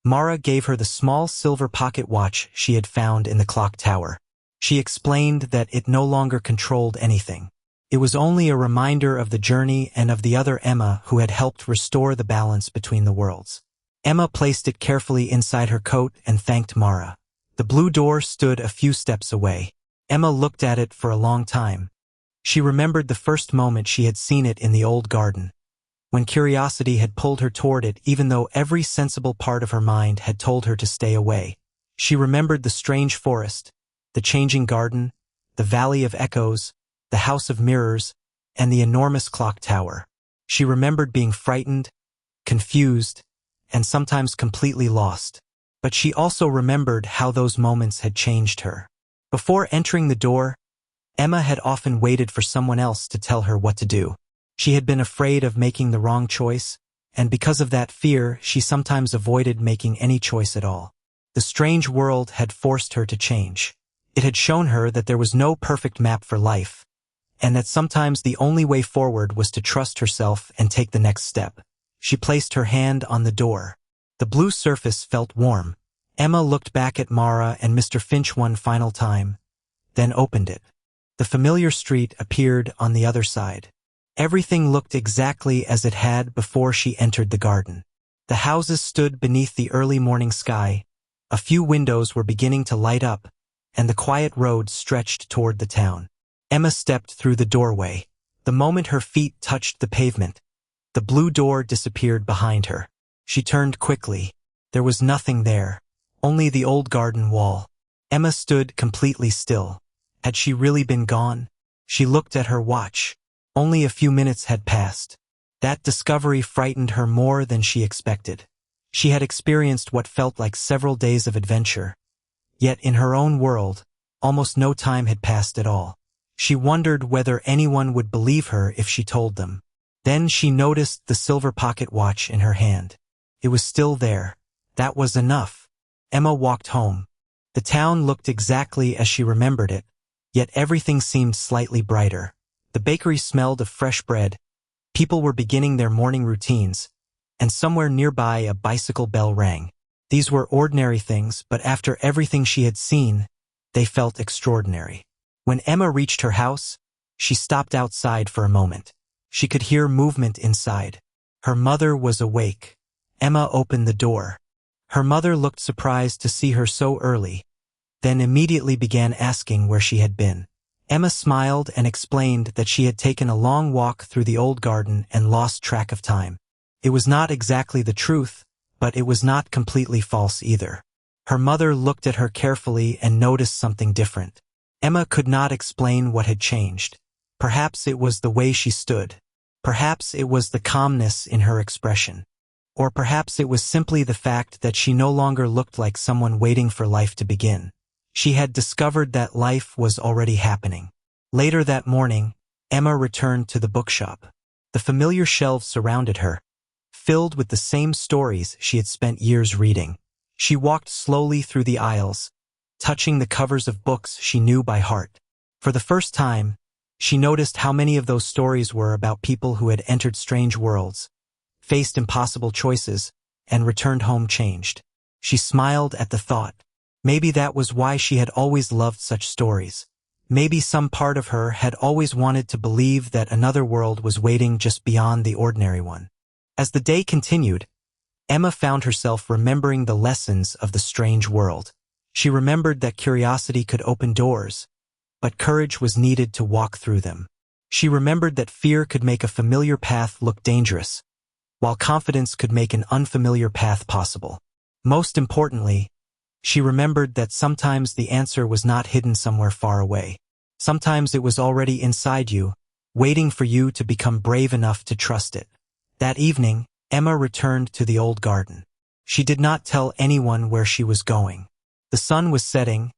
Mara gave her the small silver pocket watch she had found in the clock tower. She explained that it no longer controlled anything. It was only a reminder of the journey and of the other Emma who had helped restore the balance between the worlds. Emma placed it carefully inside her coat and thanked Mara. The blue door stood a few steps away. Emma looked at it for a long time. She remembered the first moment she had seen it in the old garden. when curiosity had pulled her toward it even though every sensible part of her mind had told her to stay away. She remembered the strange forest, the changing garden, the valley of echoes, the house of mirrors, and the enormous clock tower. She remembered being frightened, confused, and sometimes completely lost. But she also remembered how those moments had changed her. Before entering the door, Emma had often waited for someone else to tell her what to do. She had been afraid of making the wrong choice, and because of that fear, she sometimes avoided making any choice at all. The strange world had forced her to change. It had shown her that there was no perfect map for life, and that sometimes the only way forward was to trust herself and take the next step. She placed her hand on the door. The blue surface felt warm. Emma looked back at Mara and Mr. Finch one final time, then opened it. The familiar street appeared on the other side. Everything looked exactly as it had before she entered the garden. The houses stood beneath the early morning sky, a few windows were beginning to light up, and the quiet road stretched toward the town. Emma stepped through the doorway. The moment her feet touched the pavement, the blue door disappeared behind her. She turned quickly. There was nothing there, only the old garden wall. Emma stood completely still. Had she really been gone? She looked at her watch. Only a few minutes had passed. That discovery frightened her more than she expected. She had experienced what felt like several days of adventure. Yet in her own world, almost no time had passed at all. She wondered whether anyone would believe her if she told them. Then she noticed the silver pocket watch in her hand. It was still there. That was enough. Emma walked home. The town looked exactly as she remembered it, yet everything seemed slightly brighter. The bakery smelled of fresh bread. People were beginning their morning routines, and somewhere nearby a bicycle bell rang. These were ordinary things, but after everything she had seen, they felt extraordinary. When Emma reached her house, she stopped outside for a moment. She could hear movement inside. Her mother was awake. Emma opened the door. Her mother looked surprised to see her so early, then immediately began asking where she had been. Emma smiled and explained that she had taken a long walk through the old garden and lost track of time. It was not exactly the truth, but it was not completely false either. Her mother looked at her carefully and noticed something different. Emma could not explain what had changed. Perhaps it was the way she stood. Perhaps it was the calmness in her expression. Or perhaps it was simply the fact that she no longer looked like someone waiting for life to begin. She had discovered that life was already happening. Later that morning, Emma returned to the bookshop. The familiar shelves surrounded her, filled with the same stories she had spent years reading. She walked slowly through the aisles, touching the covers of books she knew by heart. For the first time, she noticed how many of those stories were about people who had entered strange worlds, faced impossible choices, and returned home changed. She smiled at the thought. Maybe that was why she had always loved such stories. Maybe some part of her had always wanted to believe that another world was waiting just beyond the ordinary one. As the day continued, Emma found herself remembering the lessons of the strange world. She remembered that curiosity could open doors, but courage was needed to walk through them. She remembered that fear could make a familiar path look dangerous, while confidence could make an unfamiliar path possible. Most importantly, she remembered that sometimes the answer was not hidden somewhere far away. Sometimes it was already inside you, waiting for you to become brave enough to trust it. That evening, Emma returned to the old garden. She did not tell anyone where she was going. The sun was setting,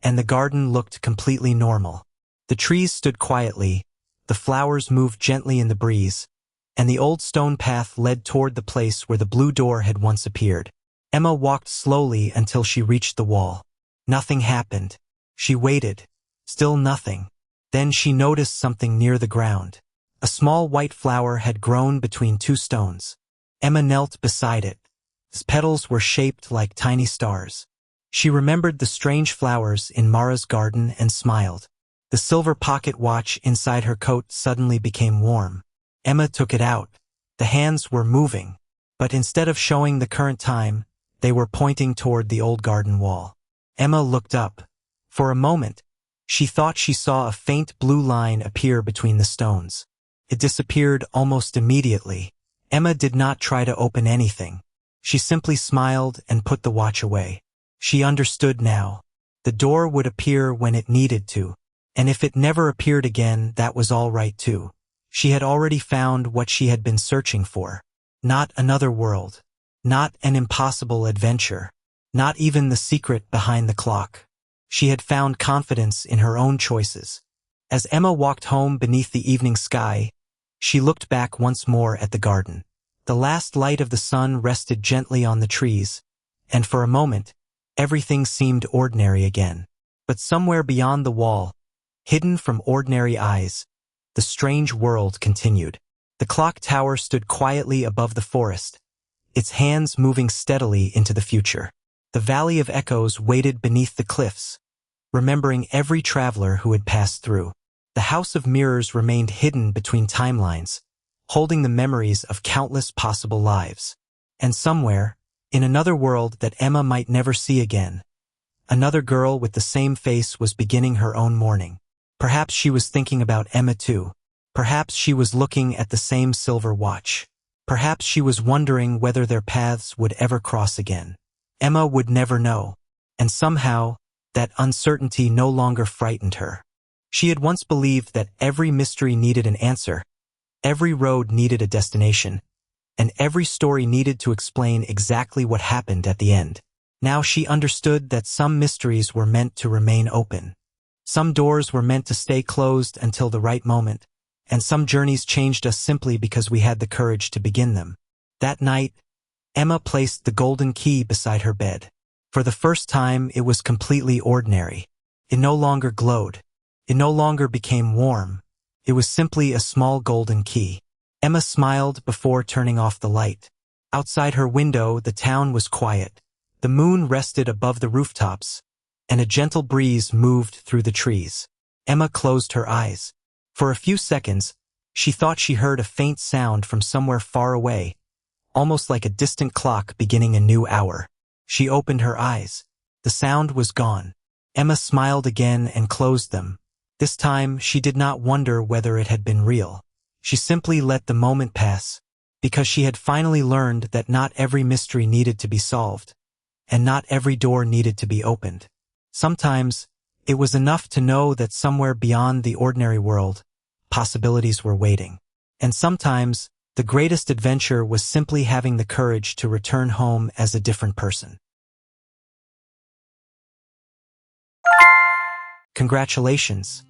and the garden looked completely normal. The trees stood quietly, the flowers moved gently in the breeze, and the old stone path led toward the place where the blue door had once appeared. Emma walked slowly until she reached the wall. Nothing happened. She waited. Still nothing. Then she noticed something near the ground. A small white flower had grown between two stones. Emma knelt beside it. Its petals were shaped like tiny stars. She remembered the strange flowers in Mara's garden and smiled. The silver pocket watch inside her coat suddenly became warm. Emma took it out. The hands were moving, but instead of showing the current time, they were pointing toward the old garden wall. Emma looked up. For a moment, she thought she saw a faint blue line appear between the stones. It disappeared almost immediately, Emma did not try to open anything. She simply smiled and put the watch away. She understood now. The door would appear when it needed to, and if it never appeared again, that was all right too. She had already found what she had been searching for. Not another world. Not an impossible adventure. Not even the secret behind the clock. She had found confidence in her own choices. As Emma walked home beneath the evening sky, she looked back once more at the garden. The last light of the sun rested gently on the trees, and for a moment, everything seemed ordinary again. But somewhere beyond the wall, hidden from ordinary eyes, the strange world continued. The clock tower stood quietly above the forest, its hands moving steadily into the future. The Valley of Echoes waited beneath the cliffs, remembering every traveler who had passed through. The House of Mirrors remained hidden between timelines, holding the memories of countless possible lives. And somewhere, in another world that Emma might never see again, another girl with the same face was beginning her own morning. Perhaps she was thinking about Emma too. Perhaps she was looking at the same silver watch. Perhaps she was wondering whether their paths would ever cross again. Emma would never know. And somehow, that uncertainty no longer frightened her. She had once believed that every mystery needed an answer, every road needed a destination, and every story needed to explain exactly what happened at the end. Now she understood that some mysteries were meant to remain open. Some doors were meant to stay closed until the right moment, and some journeys changed us simply because we had the courage to begin them. That night, Emma placed the golden key beside her bed. For the first time, it was completely ordinary. It no longer glowed. It no longer became warm. It was simply a small golden key. Emma smiled before turning off the light. Outside her window, the town was quiet. The moon rested above the rooftops, and a gentle breeze moved through the trees. Emma closed her eyes. For a few seconds, she thought she heard a faint sound from somewhere far away, almost like a distant clock beginning a new hour. She opened her eyes. The sound was gone. Emma smiled again and closed them. This time, she did not wonder whether it had been real. She simply let the moment pass, because she had finally learned that not every mystery needed to be solved, and not every door needed to be opened. Sometimes, it was enough to know that somewhere beyond the ordinary world, possibilities were waiting. And sometimes, the greatest adventure was simply having the courage to return home as a different person. Congratulations!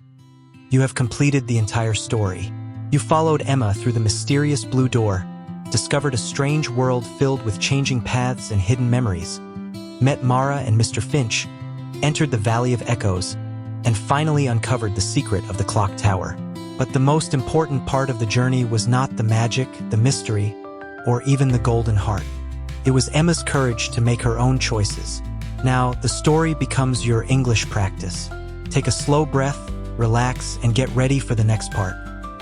You have completed the entire story. You followed Emma through the mysterious blue door, discovered a strange world filled with changing paths and hidden memories, met Mara and Mr. Finch, entered the Valley of Echoes, and finally uncovered the secret of the clock tower. But the most important part of the journey was not the magic, the mystery, or even the golden heart. It was Emma's courage to make her own choices. Now, the story becomes your English practice. Take a slow breath, relax, and get ready for the next part.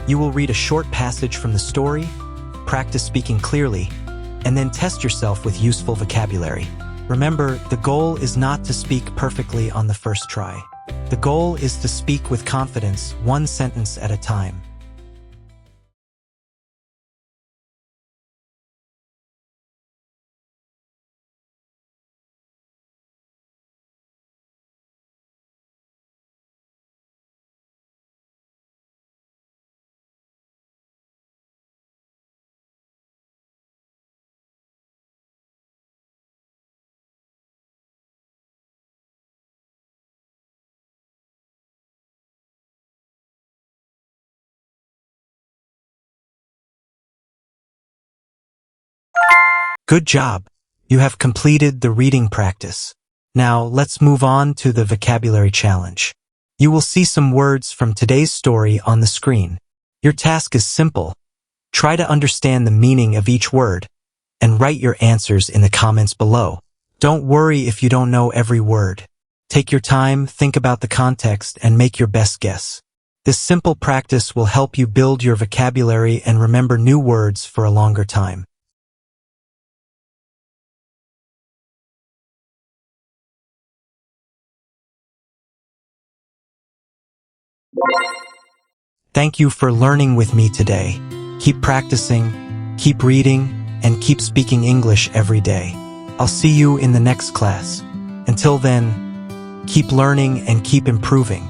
You will read a short passage from the story, practice speaking clearly, and then test yourself with useful vocabulary. Remember, the goal is not to speak perfectly on the first try. The goal is to speak with confidence, one sentence at a time. Good job! You have completed the reading practice. Now, let's move on to the vocabulary challenge. You will see some words from today's story on the screen. Your task is simple. Try to understand the meaning of each word, and write your answers in the comments below. Don't worry if you don't know every word. Take your time, think about the context, and make your best guess. This simple practice will help you build your vocabulary and remember new words for a longer time. Thank you for learning with me today. Keep practicing, Keep reading and keep speaking English every day. I'll see you in the next class. Until then, keep learning and keep improving.